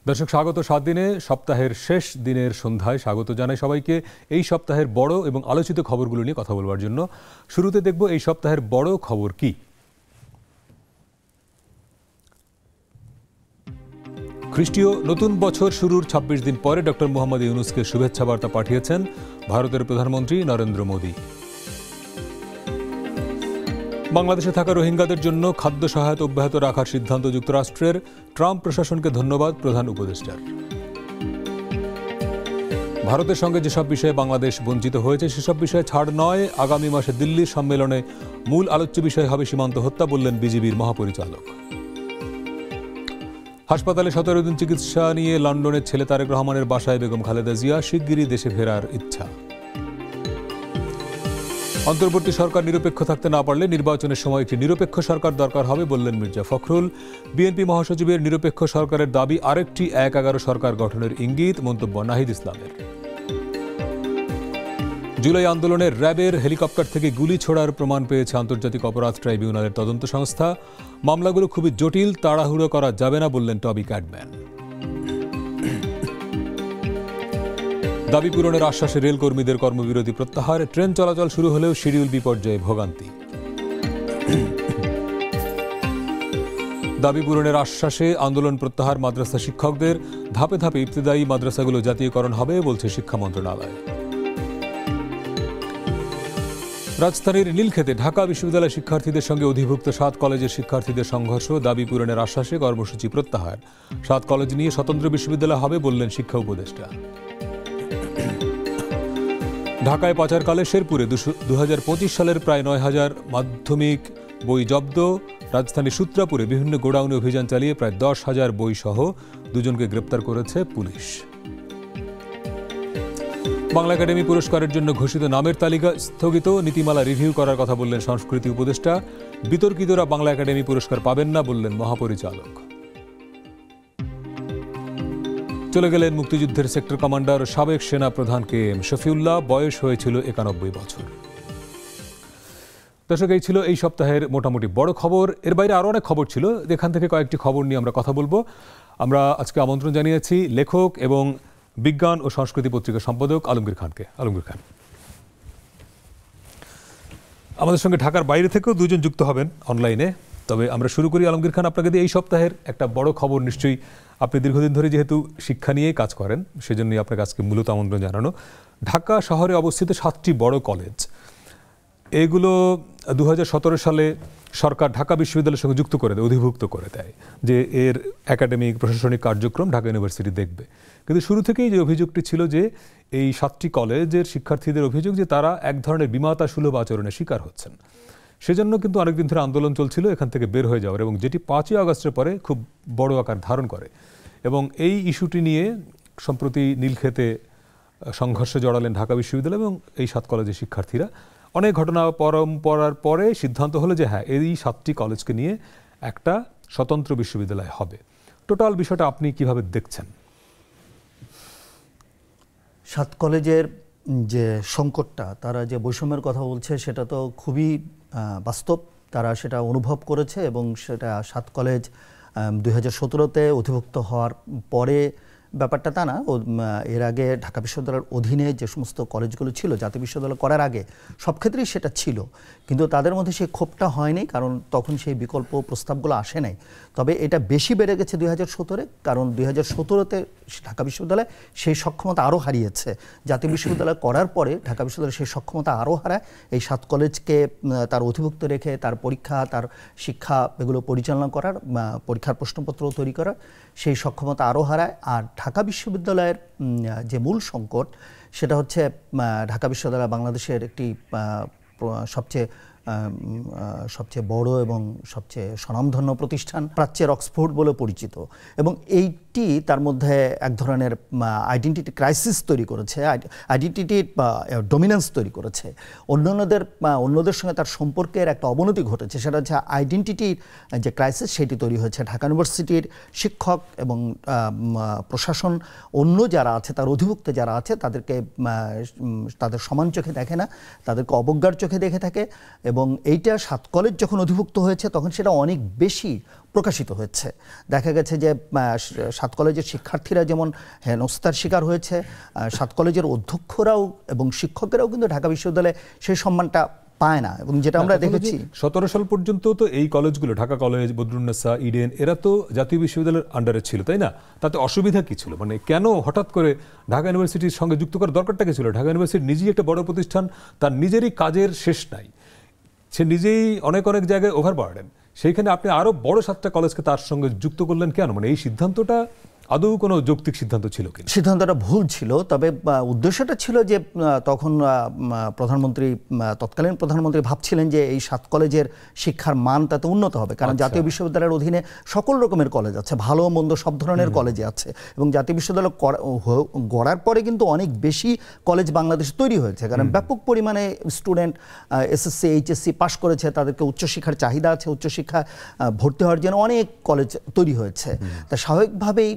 দর্শক স্বাগত 7 দিনে সপ্তাহের শেষ দিনের সন্ধ্যায় স্বাগত জানাই সবাইকে এই সপ্তাহের বড় এবং আলোচিত খবরগুলো নিয়ে কথা বলবার জন্য। শুরুতে দেখব এই সপ্তাহের বড় খবর কি। খ্রিস্টীয় নতুন বছর শুরুর 26 দিন পরে ডক্টর মোহাম্মদ ইউনূসকে শুভেচ্ছা বার্তা পাঠিয়েছেন ভারতের প্রধানমন্ত্রী নরেন্দ্র মোদী। বাংলাদেশে থাকা রোহিঙ্গাদের জন্য খাদ্য সহায়তা অব্যাহত রাখার সিদ্ধান্ত যুক্তরাষ্ট্রের, ট্রাম্প প্রশাসনকে ধন্যবাদ প্রধান উপদেষ্টার। ভারতের সঙ্গে যেসব বিষয়ে বাংলাদেশ বঞ্চিত হয়েছে সেসব বিষয়ে ছাড় নয়, আগামী মাসে দিল্লির সম্মেলনে মূল আলোচ্য বিষয় হবে সীমান্ত হত্যা, বললেন বিজিবির মহাপরিচালক। হাসপাতালে 17 দিন চিকিৎসা নিয়ে লন্ডনের ছেলে তারেক রহমানের বাসায় বেগম খালেদা জিয়া, শিগগিরই দেশে ফেরার ইচ্ছা। অন্তর্বর্তী সরকার নিরপেক্ষ থাকতে না পারলে নির্বাচনের সময় একটি নিরপেক্ষ সরকার দরকার হবে, বললেন মির্জা ফখরুল। বিএনপি মহাসচিবের নিরপেক্ষ সরকারের দাবি আরেকটি ১/১১ সরকার গঠনের ইঙ্গিত, মন্তব্য নাহিদ ইসলামের। জুলাই আন্দোলনের র্যাবের হেলিকপ্টার থেকে গুলি ছোড়ার প্রমাণ পেয়েছে আন্তর্জাতিক অপরাধ ট্রাইব্যুনালের তদন্ত সংস্থা। মামলাগুলো খুবই জটিল, তাড়াহুড়ো করা যাবে না, বললেন টবি ক্যাডম্যান। দাবি পূরণের আশ্বাসে রেল কর্মীদের কর্মবিরতি প্রত্যাহার, ট্রেন চলাচল শুরু হলেও শিডিউল বিপর্যয়ে ভোগান্তি। দাবি পূরণের আশ্বাসে আন্দোলন প্রত্যাহার মাদ্রাসা শিক্ষকদের, ধাপে ধাপে ইবতেদায়ী মাদ্রাসাগুলো জাতীয়করণ হবে, বলছে শিক্ষা মন্ত্রণালয়। রাজধানীর নীলক্ষেতে ঢাকা বিশ্ববিদ্যালয় শিক্ষার্থীদের সঙ্গে অধিভুক্ত 7 কলেজের শিক্ষার্থীদের সংঘর্ষ, দাবি পূরণের আশ্বাসে কর্মসূচি প্রত্যাহার। 7 কলেজ নিয়ে স্বতন্ত্র বিশ্ববিদ্যালয় হবে, বললেন শিক্ষা উপদেষ্টা। ঢাকায় পাচারকালে শেরপুরে 2025 সালের প্রায় 9,000 মাধ্যমিক বই জব্দ। রাজধানীর সূত্রাপুরে বিভিন্ন গোডাউনে অভিযান চালিয়ে প্রায় 10,000 বই সহ 2 জনকে গ্রেপ্তার করেছে পুলিশ। বাংলা একাডেমি পুরস্কারের জন্য ঘোষিত নামের তালিকা স্থগিত, নীতিমালা রিভিউ করার কথা বললেন সংস্কৃতি উপদেষ্টা। বিতর্কিতরা বাংলা একাডেমি পুরস্কার পাবেন না, বললেন মহাপরিচালক। চলে গেলেন মুক্তিযুদ্ধের সেক্টর কমান্ডার সাবেক সেনা প্রধান KM শফিউল্লাহ, বয়স হয়েছিল 91 বছর। দর্শক, এই ছিল এই সপ্তাহের মোটামুটি বড় খবর। এর বাইরে আরও অনেক খবর ছিল, এখান থেকে কয়েকটি খবর নিয়ে আমরা কথা বলবো। আমরা আজকে আমন্ত্রণ জানিয়েছি লেখক এবং বিজ্ঞান ও সংস্কৃতি পত্রিকার সম্পাদক আলমগীর খানকে। আলমগীর খান, আমাদের সঙ্গে ঢাকার বাইরে থেকেও 2 জন যুক্ত হবেন অনলাইনে। তবে আমরা শুরু করি আলমগীর খান, আপনাকে দিয়ে এই সপ্তাহের একটা বড় খবর। নিশ্চয়ই আপনি দীর্ঘদিন ধরে যেহেতু শিক্ষা নিয়েই কাজ করেন, সেজন্যই আপনার কাছকে মূলত আমন্ত্রণ জানানো। ঢাকা শহরে অবস্থিত 7টি বড় কলেজ, এগুলো 2017 সালে সরকার ঢাকা বিশ্ববিদ্যালয়ের সঙ্গে যুক্ত করে দেয়, অধিভুক্ত করে দেয়, যে এর একাডেমিক প্রশাসনিক কার্যক্রম ঢাকা ইউনিভার্সিটি দেখবে। কিন্তু শুরু থেকেই যে অভিযোগটি ছিল যে এই 7টি কলেজের শিক্ষার্থীদের অভিযোগ যে তারা এক ধরনের বিমাতা সুলভ আচরণের শিকার হচ্ছেন। সেজন্য কিন্তু অনেকদিন ধরে আন্দোলন চলছিল এখান থেকে বের হয়ে যাওয়ার, এবং যেটি 5ই আগস্টের পরে খুব বড় আকার ধারণ করে। এবং এই ইস্যুটি নিয়ে সম্প্রতি নীলক্ষেতে সংঘর্ষে জড়ালেন ঢাকা বিশ্ববিদ্যালয় এবং এই 7 কলেজের শিক্ষার্থীরা। অনেক ঘটনা পরম্পরার পরে সিদ্ধান্ত হলো যে হ্যাঁ, এই 7টি কলেজকে নিয়ে একটা স্বতন্ত্র বিশ্ববিদ্যালয় হবে। টোটাল বিষয়টা আপনি কিভাবে দেখছেন? 7 কলেজের যে সংকটটা, তারা যে বৈষম্যের কথা বলছে সেটা তো খুবই বাস্তব। তারা সেটা অনুভব করেছে এবং সেটা 7 কলেজ 2017-তে অধিভুক্ত হওয়ার পরে ব্যাপারটা তা না। এর আগে ঢাকা বিশ্ববিদ্যালয়ের অধীনে যে সমস্ত কলেজগুলো ছিল জাতীয় বিশ্ববিদ্যালয় করার আগে সব ক্ষেত্রেই সেটা ছিল, কিন্তু তাদের মধ্যে সেই ক্ষোভটা হয়নি, কারণ তখন সেই বিকল্প প্রস্তাবগুলো আসে নাই। তবে এটা বেশি বেড়ে গেছে 2017-এ, কারণ 2017-তে ঢাকা বিশ্ববিদ্যালয় সেই সক্ষমতা আরও হারিয়েছে। জাতীয় বিশ্ববিদ্যালয় করার পরে ঢাকা বিশ্ববিদ্যালয় সেই সক্ষমতা আরও হারায়। এই 7 কলেজকে তার অধিভুক্ত রেখে তার পরীক্ষা, তার শিক্ষা এগুলো পরিচালনা করার, পরীক্ষার প্রশ্নপত্র তৈরি করার সেই সক্ষমতা আরও হারায়। আর ঢাকা বিশ্ববিদ্যালয়ের যে মূল সংকট সেটা হচ্ছে ঢাকা বিশ্ববিদ্যালয় বাংলাদেশের একটি সবচেয়ে বড় এবং সবচেয়ে স্বনামধন্য প্রতিষ্ঠান, প্রাচ্যের অক্সফোর্ড বলে পরিচিত, এবং এইটি তার মধ্যে এক ধরনের আইডেন্টিটি ক্রাইসিস তৈরি করেছে, আইডেন্টিটি ডমিনেন্স তৈরি করেছে। অন্যদের সঙ্গে তার সম্পর্কের একটা অবনতি ঘটেছে, সেটা হচ্ছে আইডেন্টিটির যে ক্রাইসিস সেটি তৈরি হয়েছে। ঢাকা ইউনিভার্সিটির শিক্ষক এবং প্রশাসন অন্য যারা আছে, তার অধিভুক্ত যারা আছে, তাদের সমান চোখে দেখে না, তাদেরকে অবজ্ঞার চোখে দেখে থাকে। এবং এইটা 7 কলেজ যখন অধিভুক্ত হয়েছে তখন সেটা অনেক বেশি প্রকাশিত হয়েছে। দেখা গেছে যে 7 কলেজের শিক্ষার্থীরা যেমন হেনস্থার শিকার হয়েছে, 7 কলেজের অধ্যক্ষরাও এবং শিক্ষকেরাও কিন্তু ঢাকা বিশ্ববিদ্যালয়ে সেই সম্মানটা পায় না। এবং যেটা আমরা দেখেছি 17 সাল পর্যন্ত তো এই কলেজগুলো, ঢাকা কলেজ, বদরুন্নেসা, ইডেন, এরা তো জাতীয় বিশ্ববিদ্যালয়ের আন্ডারে ছিল, তাই না? তাতে অসুবিধা কি ছিল? মানে কেন হঠাৎ করে ঢাকা ইউনিভার্সিটির সঙ্গে যুক্ত করার দরকারটা কি ছিল? ঢাকা ইউনিভার্সিটি নিজেই একটা বড় প্রতিষ্ঠান, তার নিজেরই কাজের শেষ নাই, সে নিজেই অনেক অনেক জায়গায় ওভারবার্ডেন, সেইখানে আপনি আরো বড় 7টা কলেজকে তার সঙ্গে যুক্ত করলেন কেন? মানে এই সিদ্ধান্তটা আদৌ কোনো যৌক্তিক সিদ্ধান্ত ছিল কি? সিদ্ধান্তটা ভুল ছিল, তবে উদ্দেশ্যটা ছিল যে তখন প্রধানমন্ত্রী, তৎকালীন প্রধানমন্ত্রী ভাবছিলেন যে এই 7 কলেজের শিক্ষার মান তাতে উন্নত হবে, কারণ জাতীয় বিশ্ববিদ্যালয়ের অধীনে সকল রকমের কলেজ আছে, ভালো মন্দ সব ধরনের কলেজে আছে, এবং জাতীয় বিশ্ববিদ্যালয় গড়ার পরে কিন্তু অনেক বেশি কলেজ বাংলাদেশে তৈরি হয়েছে, কারণ ব্যাপক পরিমাণে স্টুডেন্ট এসএসসি এইচএসসি পাশ করেছে, তাদেরকে উচ্চশিক্ষার চাহিদা আছে, উচ্চশিক্ষা ভর্তি হওয়ার জন্য অনেক কলেজ তৈরি হয়েছে। তা স্বাভাবিকভাবেই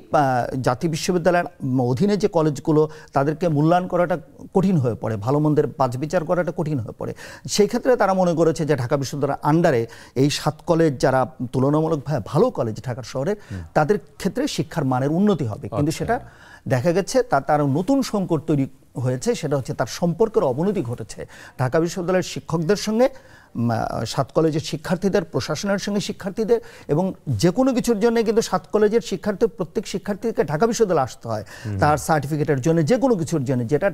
জাতীয় বিশ্ববিদ্যালয়ের অধীনে যে কলেজগুলো, তাদেরকে মূল্যায়ন করাটা কঠিন হয়ে পড়ে, ভালো মন্দের বাছবিচার করাটা কঠিন হয়ে পড়ে। সেই ক্ষেত্রে তারা মনে করেছে যে ঢাকা বিশ্ববিদ্যালয়ের আন্ডারে এই 7 কলেজ যারা তুলনামূলকভাবে ভালো কলেজ ঢাকার শহরের, তাদের ক্ষেত্রে শিক্ষার মানের উন্নতি হবে। কিন্তু সেটা দেখা গেছে তার নতুন সংকট তৈরি হয়েছে, সেটা হচ্ছে তার সম্পর্কের অবনতি ঘটেছে ঢাকা বিশ্ববিদ্যালয়ের শিক্ষকদের সঙ্গে, 7 কলেজের শিক্ষার্থীদের, প্রশাসনের সঙ্গে শিক্ষার্থীদের, এবং যে কোনো কিছুর জন্য কিন্তু 7 কলেজের শিক্ষার্থী, প্রত্যেক শিক্ষার্থীকে ঢাকা বিশ্ববিদ্যালয়ে আসতে হয় তার সার্টিফিকেটের জন্য, যে কোনো কিছুর জন্য, যেটা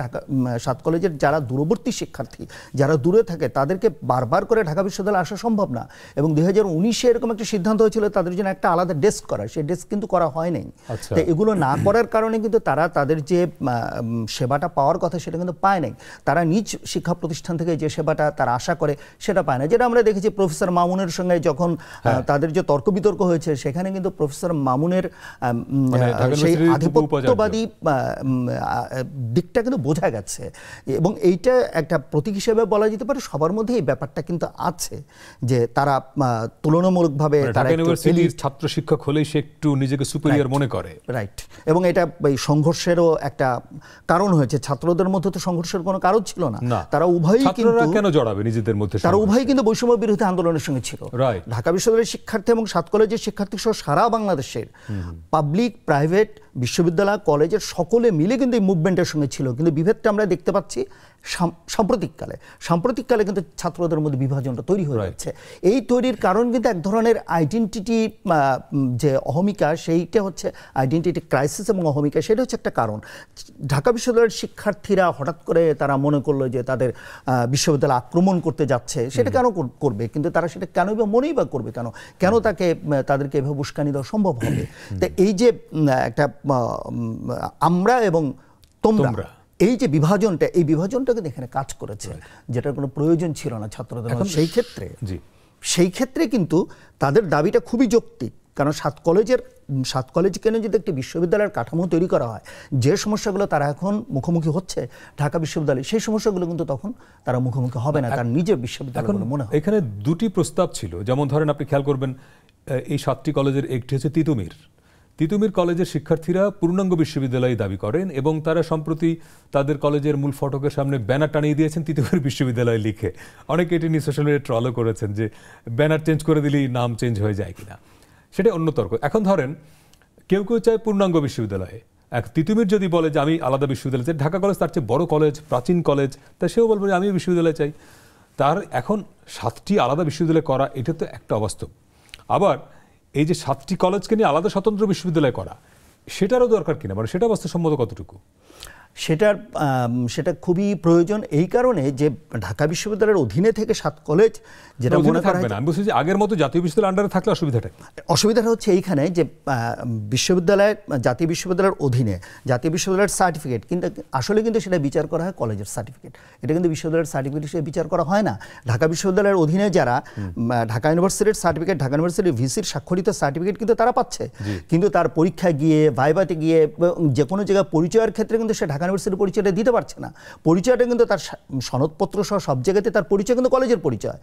7 কলেজের যারা দূরবর্তী শিক্ষার্থী, যারা দূরে থাকে, তাদেরকে বারবার করে ঢাকা বিশ্ববিদ্যালয়ে আসা সম্ভব না। এবং 2019-এ এরকম একটা সিদ্ধান্ত হয়েছিল তাদের জন্য একটা আলাদা ডেস্ক করা, সেই ডেস্ক কিন্তু করা হয়নি। তো এগুলো না করার কারণে কিন্তু তারা তাদের যে সেবাটা পাওয়ার কথা সেটা কিন্তু পায় নাই। তারা নিজ শিক্ষা প্রতিষ্ঠান থেকে যে সেবাটা তারা আশা করে সেটা পায় না। যেটা আমরা দেখেছি প্রফেসর মামুনের সঙ্গে যখন তাদের যে তর্ক বিতর্ক হয়েছে, সেখানে কিন্তু প্রফেসর মামুনের সেই আধিপত্যবাদী দিকটা কিন্তু বোঝা গেছে, এবং এইটা একটা প্রতীক হিসেবে বলা যেতে পারে সবার মধ্যে এই ব্যাপারটা কিন্তু আছে যে তারা তুলনামূলকভাবে ছাত্র শিক্ষক হলেই সে একটু নিজেকে সুপিরিয়র মনে করে, রাইট। এবং এটা এই সংঘর্ষেরও একটা কারণ হয়েছে। ছাত্রদের মধ্যে তো সংঘর্ষের কোনো কারণ ছিল না, তারা উভয়ই কিন্তু কেন জড়াবে নিজেদের মধ্যে, তারা উভয়ই কিন্তু বৈষম্য বিরোধী আন্দোলনের সঙ্গে ছিল। ঢাকা বিশ্ববিদ্যালয়ের শিক্ষার্থী এবং 7 কলেজের শিক্ষার্থী সহ সারা বাংলাদেশের পাবলিক, প্রাইভেট, বিশ্ববিদ্যালয়, কলেজের সকলে মিলে কিন্তু এই মুভমেন্টের সঙ্গে ছিল। কিন্তু বিভেদটা আমরা দেখতে পাচ্ছি সাম্প্রতিককালে কিন্তু ছাত্রদের মধ্যে বিভাজনটা তৈরি হয়ে যাচ্ছে। এই তৈরির কারণ কিন্তু এক ধরনের আইডেন্টিটি, যে অহমিকা, সেইটা হচ্ছে আইডেন্টিটি ক্রাইসিস এবং অহমিকা, সেটা হচ্ছে একটা কারণ। ঢাকা বিশ্ববিদ্যালয়ের শিক্ষার্থীরা হঠাৎ করে তারা মনে করলো যে তাদের বিশ্ববিদ্যালয় আক্রমণ করতে যাচ্ছে। সেটা কেন করবে? কিন্তু তারা সেটা কেনই বা মনেই বা করবে কেন তাদেরকে এভাবে উস্কানি দেওয়া সম্ভব হবে? তো এই যে একটা আমরা এবং তোমরা, এই যে বিভাজনটা, এই বিভাজনটা কিন্তু এখানে কাজ করেছে, যেটার কোনো প্রয়োজন ছিল না ছাত্রদের। সেই ক্ষেত্রে কিন্তু তাদের দাবিটা খুবই যৌক্তিক, কারণ 7 কলেজকে নিয়ে যদি একটি বিশ্ববিদ্যালয়ের কাঠামো তৈরি করা হয়, যে সমস্যাগুলো তারা এখন মুখোমুখি হচ্ছে ঢাকা বিশ্ববিদ্যালয়ে, সেই সমস্যাগুলো কিন্তু তখন তারা মুখোমুখি হবে না তার নিজের বিশ্ববিদ্যালয় মনে হয়। এখানে দুটি প্রস্তাব ছিল, যেমন ধরেন আপনি খেয়াল করবেন এই 7টি কলেজের একটি হচ্ছে তিতুমির কলেজের শিক্ষার্থীরা পূর্ণাঙ্গ বিশ্ববিদ্যালয় দাবি করেন, এবং তারা সম্প্রতি তাদের কলেজের মূল ফটকের সামনে ব্যানার টানিয়ে দিয়েছেন তিতুমির বিশ্ববিদ্যালয় লিখে। অনেকে এটি নিয়ে সোশ্যাল মিডিয়ায় ট্রলও করেছেন যে ব্যানার চেঞ্জ করে দিলেই নাম চেঞ্জ হয়ে যায় কিনা, সেটা অন্য তর্ক। এখন ধরেন কেউ চায় পূর্ণাঙ্গ বিশ্ববিদ্যালয়ে, তিতুমির যদি বলে যে আমি আলাদা বিশ্ববিদ্যালয় চাই, ঢাকা কলেজ তার চেয়ে বড় কলেজ, প্রাচীন কলেজ, তা সেও বলবে যে আমি বিশ্ববিদ্যালয় চাই। তার এখন 7টি আলাদা বিশ্ববিদ্যালয় করা, এটা তো একটা অবাস্তব। আবার এই যে 7টি কলেজকে নিয়ে আলাদা স্বতন্ত্র বিশ্ববিদ্যালয় করা, সেটারও দরকার কিনা, মানে সেটা বাস্তবসম্মত কতটুকু? সেটা খুবই প্রয়োজন এই কারণে যে ঢাকা বিশ্ববিদ্যালয়ের অধীনে থেকে 7 কলেজ, যেটা মনে করা হয়, আমি বলছি যে আগের মতো জাতীয় বিশ্ববিদ্যালয়ের আন্ডারে থাকলে অসুবিধাটা হচ্ছে এইখানে যে জাতীয় বিশ্ববিদ্যালয়ের অধীনে জাতীয় বিশ্ববিদ্যালয়ের সার্টিফিকেট কিন্তু আসলে কিন্তু সেটা বিচার করা হয় কলেজের সার্টিফিকেট, এটা কিন্তু বিশ্ববিদ্যালয়ের সার্টিফিকেট হিসেবে বিচার করা হয় না। ঢাকা বিশ্ববিদ্যালয়ের অধীনে যারা ঢাকা ইউনিভার্সিটির সার্টিফিকেট, ঢাকা ইউনিভার্সিটির ভিসির স্বাক্ষরিত সার্টিফিকেট কিন্তু তারা পাচ্ছে, কিন্তু তার পরীক্ষায় গিয়ে, ভাইভাতে গিয়ে, যে কোনো জায়গায় পরিচয়ের ক্ষেত্রে কিন্তু সে ঢাকা ইউনিভার্সিটির পরিচয়টা দিতে পারছে না। পরিচয়টা কিন্তু তার সনদপত্র সহ সব জায়গাতে তার পরিচয় কিন্তু কলেজের পরিচয়,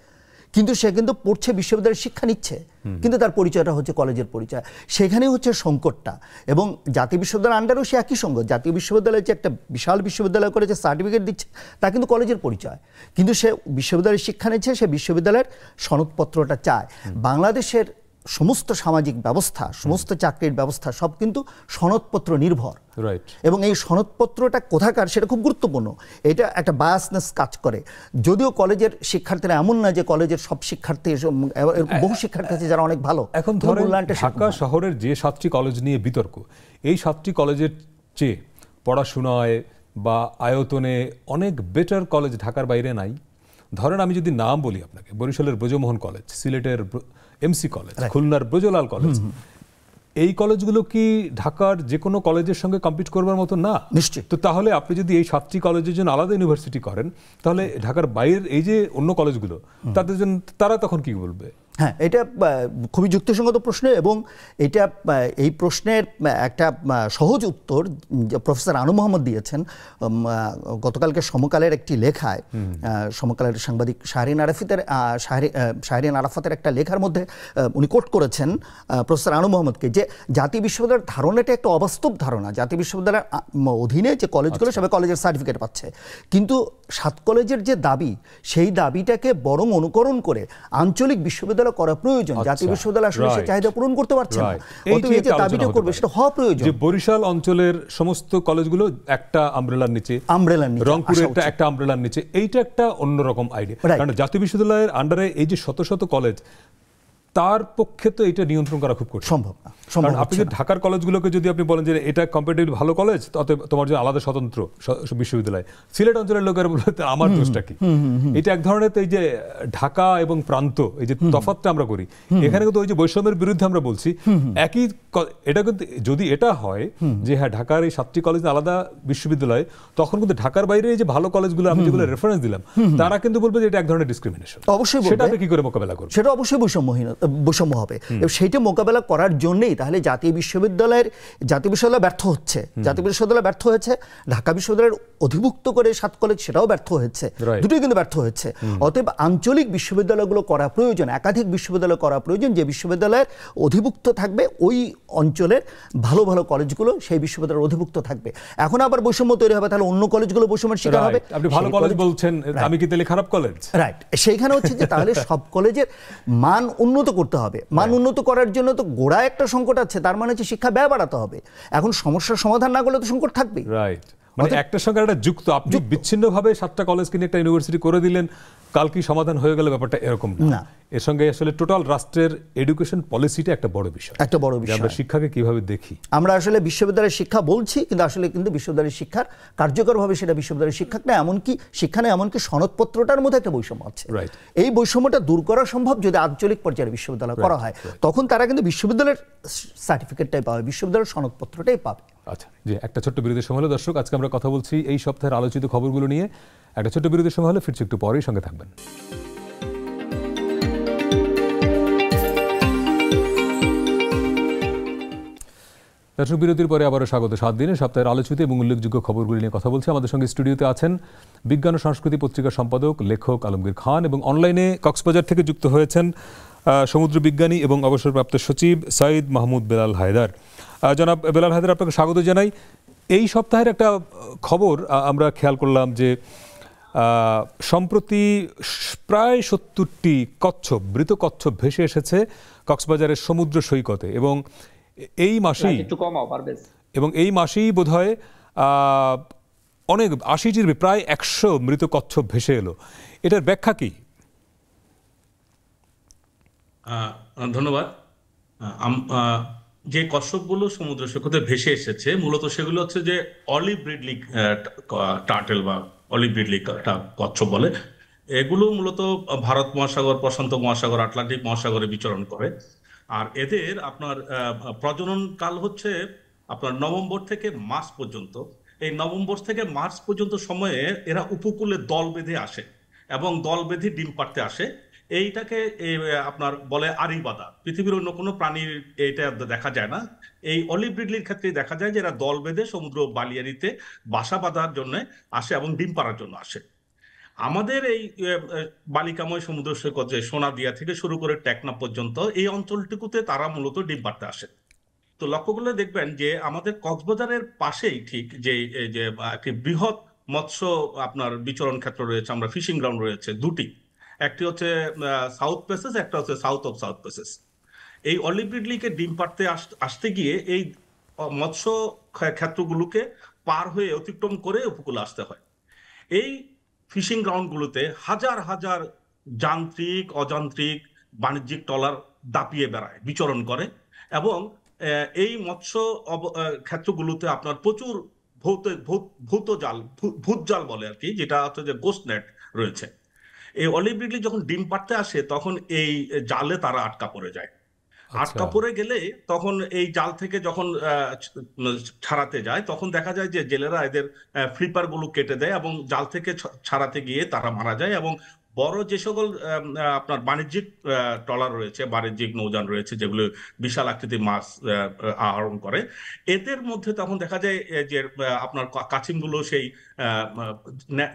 কিন্তু সে কিন্তু পড়ছে, বিশ্ববিদ্যালয়ের শিক্ষা নিচ্ছে, কিন্তু তার পরিচয়টা হচ্ছে কলেজের পরিচয়। সেখানেই হচ্ছে সংকটটা। এবং জাতীয় বিশ্ববিদ্যালয়ের আন্ডারেও সে একই সঙ্গত। জাতীয় বিশ্ববিদ্যালয়ে যে একটা বিশাল বিশ্ববিদ্যালয় করে যে সার্টিফিকেট দিচ্ছে, তা কিন্তু কলেজের পরিচয়, কিন্তু সে বিশ্ববিদ্যালয়ের শিক্ষা নিচ্ছে, সে বিশ্ববিদ্যালয়ের সনদপত্রটা চায়। বাংলাদেশের সমস্ত সামাজিক ব্যবস্থা, সমস্ত চাকরির ব্যবস্থা সব কিন্তু সনদপত্র নির্ভর। এবং এই সনদপত্রটা কোথাকার সেটা খুব গুরুত্বপূর্ণ। এটা একটা বায়াসনেস কাজ করে। যদিও কলেজের শিক্ষার্থীরা এমন না যে কলেজের সব শিক্ষার্থী, বহু শিক্ষার্থী আছে যারা অনেক ভালো। এখন ধরেন ঢাকা শহরের যে 7টি কলেজ নিয়ে বিতর্ক, এই 7টি কলেজের চেয়ে পড়াশোনায় বা আয়তনে অনেক বেটার কলেজ ঢাকার বাইরে নাই। ধরেন আমি যদি নাম বলি আপনাকে, বরিশালের ব্রজমোহন কলেজ, সিলেটের এমসি কলেজ, খুলনার ব্রজলাল কলেজ, এই কলেজগুলো কি ঢাকার যে কোনো কলেজের সঙ্গে কম্পিট করবার মতো না? নিশ্চয়ই। তো তাহলে আপনি যদি এই 7টি কলেজের জন্য আলাদা ইউনিভার্সিটি করেন, তাহলে ঢাকার বাইরের এই যে অন্য কলেজগুলো, তাদের জন্য তারা তখন কি বলবে? হ্যাঁ, এটা খুবই যুক্তিসঙ্গত প্রশ্ন। এবং এটা এই প্রশ্নের একটা সহজ উত্তর প্রফেসর আনু মোহাম্মদ দিয়েছেন গতকালকে সমকালের একটি লেখায়। সমকালের সাংবাদিক শাহরিন আরাফাতের একটা লেখার মধ্যে উনি কোট করেছেন প্রফেসর আনু মোহাম্মদকে, যে জাতীয় বিশ্ববিদ্যালয়ের ধারণাটা একটা অবাস্তব ধারণা। জাতীয় বিশ্ববিদ্যালয়ের অধীনে যে কলেজগুলো সবাই কলেজের সার্টিফিকেট পাচ্ছে, কিন্তু 7 কলেজের যে দাবি, সেই দাবিটাকে বরং অনুকরণ করে আঞ্চলিক বিশ্ববিদ্যালয় করা প্রয়োজন। জাতীয় বিশ্ববিদ্যালয় আসলে সে চাহিদা পূরণ করতে পারছে না, অতএব এই যে দাবিটা করবে সেটা হওয়া প্রয়োজন। যে বরিশাল অঞ্চলের সমস্ত কলেজগুলো একটা আমব্রেলার নিচে, রংপুরের একটা আমব্রেলার নিচে, এইটা একটা অন্যরকম আইডিয়া। কারণ জাতীয় বিশ্ববিদ্যালয়ের আন্ডারে এই যে শত শত কলেজ, তার পক্ষে তো এটা নিয়ন্ত্রণ করা খুব কঠিন, সম্ভব না। কারণ আপনি যদি ঢাকার কলেজগুলোকে যদি আপনি বলেন যে এটা কম্পারেটিভলি ভালো কলেজ, তাতে তোমার জন্য আলাদা স্বতন্ত্র বিশ্ববিদ্যালয়, সিলেট অঞ্চলের লোকের বলতে আমার দোষটা কি? এটা এক ধরনের এই যে ঢাকা এবং প্রান্ত, এই যে তফাৎটা আমরা করি, এখানে কিন্তু ওই যে বৈষম্যের বিরুদ্ধে আমরা বলছি একই। এটা কিন্তু যদি এটা হয় যে হ্যাঁ ঢাকার এই 7টি কলেজ আলাদা বিশ্ববিদ্যালয়, তখন কিন্তু ঢাকার বাইরে এই যে ভালো কলেজগুলো আমি যেগুলো রেফারেন্স দিলাম, তারা কিন্তু বলবে যে এটা এক ধরনের ডিসক্রিমিনেশন। অবশ্যই সেটা কি করে মোকাবেলা করবে? সেটা অবশ্যই বৈষম্য হবে। সেইটা মোকাবেলা করার জন্যই তাহলে জাতীয় বিশ্ববিদ্যালয় ব্যর্থ হচ্ছে। জাতীয় বিশ্ববিদ্যালয় ব্যর্থ হয়েছে, ঢাকা বিশ্ববিদ্যালয়ের অধিভুক্ত করে 7 কলেজ সেটাও ব্যর্থ হয়েছে, দুটোই কিন্তু ব্যর্থ হয়েছে। অতএব আঞ্চলিক বিশ্ববিদ্যালয়গুলো করা প্রয়োজন, একাধিক বিশ্ববিদ্যালয় করা প্রয়োজন, যে বিশ্ববিদ্যালয়ের অধিভুক্ত থাকবে ওই অঞ্চলের ভালো ভালো কলেজগুলো সেই বিশ্ববিদ্যালয়ের অধিভুক্ত থাকবে। এখন আবার বৈষম্য তৈরি হবে, তাহলে অন্য কলেজগুলো বৈষম্যের শিকার হবে। আপনি ভালো কলেজ বলছেন, আমি কি তাহলে খারাপ কলেজ? রাইট। সেইখানে হচ্ছে যে তাহলে সব কলেজের মান উন্নত করতে হবে। মান উন্নত করার জন্য তো গোড়ায় একটা সংকট আছে, তার মানে হচ্ছে শিক্ষা ব্যয় বাড়াতে হবে। এখন সমস্যার সমাধান না করলে তো সংকট থাকবেই। রাইট, মানে একটার সঙ্গে একটা যুক্ত। আপনি বিচ্ছিন্নভাবে 7টা কলেজকে নিয়ে একটা ইউনিভার্সিটি করে দিলেন, কাল কি সমাধান হয়ে গেল, ব্যাপারটা এরকম না। এর সঙ্গে আসলে টোটাল রাষ্ট্রের এডুকেশন পলিসিটা একটা বড় বিষয়, একটা বড় বিষয়। আমরা শিক্ষাকে কিভাবে দেখি, আমরা আসলে বিশ্ববিদ্যালয়ের শিক্ষা বলছি, কিন্তু আসলে কিন্তু বিশ্ববিদ্যালয়ের শিক্ষার কার্যকরভাবে সেটা বিশ্ববিদ্যালয়ের শিক্ষা না, এমনকি শিক্ষা না, এমনকি সনদপত্রটার মধ্যে একটা বৈষম্য আছে। এই বৈষম্যটা দূর করা সম্ভব যদি আঞ্চলিক পর্যায়ে বিশ্ববিদ্যালয় করা হয়, তখন তারা কিন্তু বিশ্ববিদ্যালয়ের সার্টিফিকেটটাই পাবে, বিশ্ববিদ্যালয়ের সনদপত্রটাই পাবে। আচ্ছা, যে একটা ছোট্ট বিরতির সময় হলো। দর্শক, আজকে আমরা কথা বলছি এই সপ্তাহের আলোচিত খবরগুলো নিয়ে। একটা ছোট্ট বিরতির সময় হলে ফিরছি একটু পরেই, সঙ্গে থাকবেন। দর্শক, বিরতির পরে আবারও স্বাগত। 7 দিনের সপ্তাহের আলোচিত এবং উল্লেখযোগ্য খবরগুলি নিয়ে কথা বলছি। আমাদের সঙ্গে স্টুডিওতে আছেন বিজ্ঞান ও সংস্কৃতি পত্রিকার সম্পাদক লেখক আলমগীর খান, এবং অনলাইনে কক্সবাজার থেকে যুক্ত হয়েছেন সমুদ্র বিজ্ঞানী এবং অবসরপ্রাপ্ত সচিব সৈয়দ মাহমুদ বেলাল হায়দার। জনাব বেলাল হায়দার, আপনাকে স্বাগত জানাই। এই সপ্তাহের একটা খবর আমরা খেয়াল করলাম যে সম্প্রতি প্রায় 70টি কচ্ছপ, মৃত কচ্ছপ ভেসে এসেছে কক্সবাজারের সমুদ্র সৈকতে, এবং এই মাসেই বোধহয় অনেক 80টির প্রায় 100 মৃত কচ্ছপ ভেসে এলো। এটার ব্যাখ্যা কি? ধন্যবাদ। যে কচ্ছপগুলো সমুদ্র সৈকতে ভেসে এসেছে মূলত সেগুলো হচ্ছে যে অলিভ রিডলি টার্টেল বা অলিভ রিডলি কচ্ছপ বলে। এগুলো মূলত ভারত মহাসাগর, প্রশান্ত মহাসাগর, আটলান্টিক মহাসাগরে বিচরণ করে। আর এদের আপনার প্রজনন কাল হচ্ছে আপনার নভেম্বর থেকে মার্চ পর্যন্ত। এই নভেম্বর থেকে মার্চ পর্যন্ত সময়ে এরা উপকূলে দল বেঁধে আসে এবং দল বেঁধে ডিম পাড়তে আসে। এইটাকে আপনার বলে আড়ি বাঁধা। পৃথিবীর অন্য কোনো প্রাণীর এটা দেখা যায় না। এই অলিভ রিডলির ক্ষেত্রে দেখা যায় যে এরা দল বেঁধে সমুদ্র বালিয়াড়িতে বাসা বাঁধার জন্য আসে এবং ডিম পাড়ার জন্য আসে। আমাদের এই বালিকাময় সমুদ্র সৈকত, যে সোনাদিয়া থেকে শুরু করে টেকনাফ পর্যন্ত এই অঞ্চলটুকুতে তারা মূলত ডিম পাড়তে আসে। তো লক্ষ্য করলে দেখবেন যে আমাদের কক্সবাজারের পাশেই ঠিক যে এই যে একটি বৃহৎ মৎস্য আপনার বিচরণ ক্ষেত্র রয়েছে, আমরা ফিশিং গ্রাউন্ড রয়েছে দুটি। একটি হচ্ছে সাউথ পেসেস, একটা হচ্ছে সাউথ অফ সাউথ পেসেস। এই অলিভ রিডলিকে ডিম পাড়তে আসতে গিয়ে এই মৎস্য ক্ষেত্রগুলোকে পার হয়ে অতিক্রম করে উপকূলে আসতে হয়। এই ফিশিং গ্রাউন্ডগুলোতে হাজার হাজার যান্ত্রিক অযান্ত্রিক বাণিজ্যিক ট্রলার দাপিয়ে বেড়ায়, বিচরণ করে। এবং এই মৎস্য ক্ষেত্রগুলোতে আপনার প্রচুর ভৌত ভূত জাল, ভূত জাল বলে আর কি, যেটা হচ্ছে যে গোস্ট নেট রয়েছে। এই অলিভ রিডলি যখন ডিম পাড়তে আসে তখন এই জালে তারা আটকা পড়ে যায়। আচ্ছা। আটকা পড়ে গেলে তখন এই জাল থেকে যখন ছাড়াতে যায় তখন দেখা যায় যে জেলেরা এদের ফ্লিপার গুলো কেটে দেয় এবং জাল থেকে ছাড়াতে গিয়ে তারা মারা যায়। এবং বড় যে সকল আপনার বাণিজ্যিক ট্রলার রয়েছে, বাণিজ্যিক নৌযান রয়েছে যেগুলো বিশাল আকৃতির মাছ আহরণ করে, এদের মধ্যে তখন দেখা যায় যে আপনার কাছিমগুলো সেই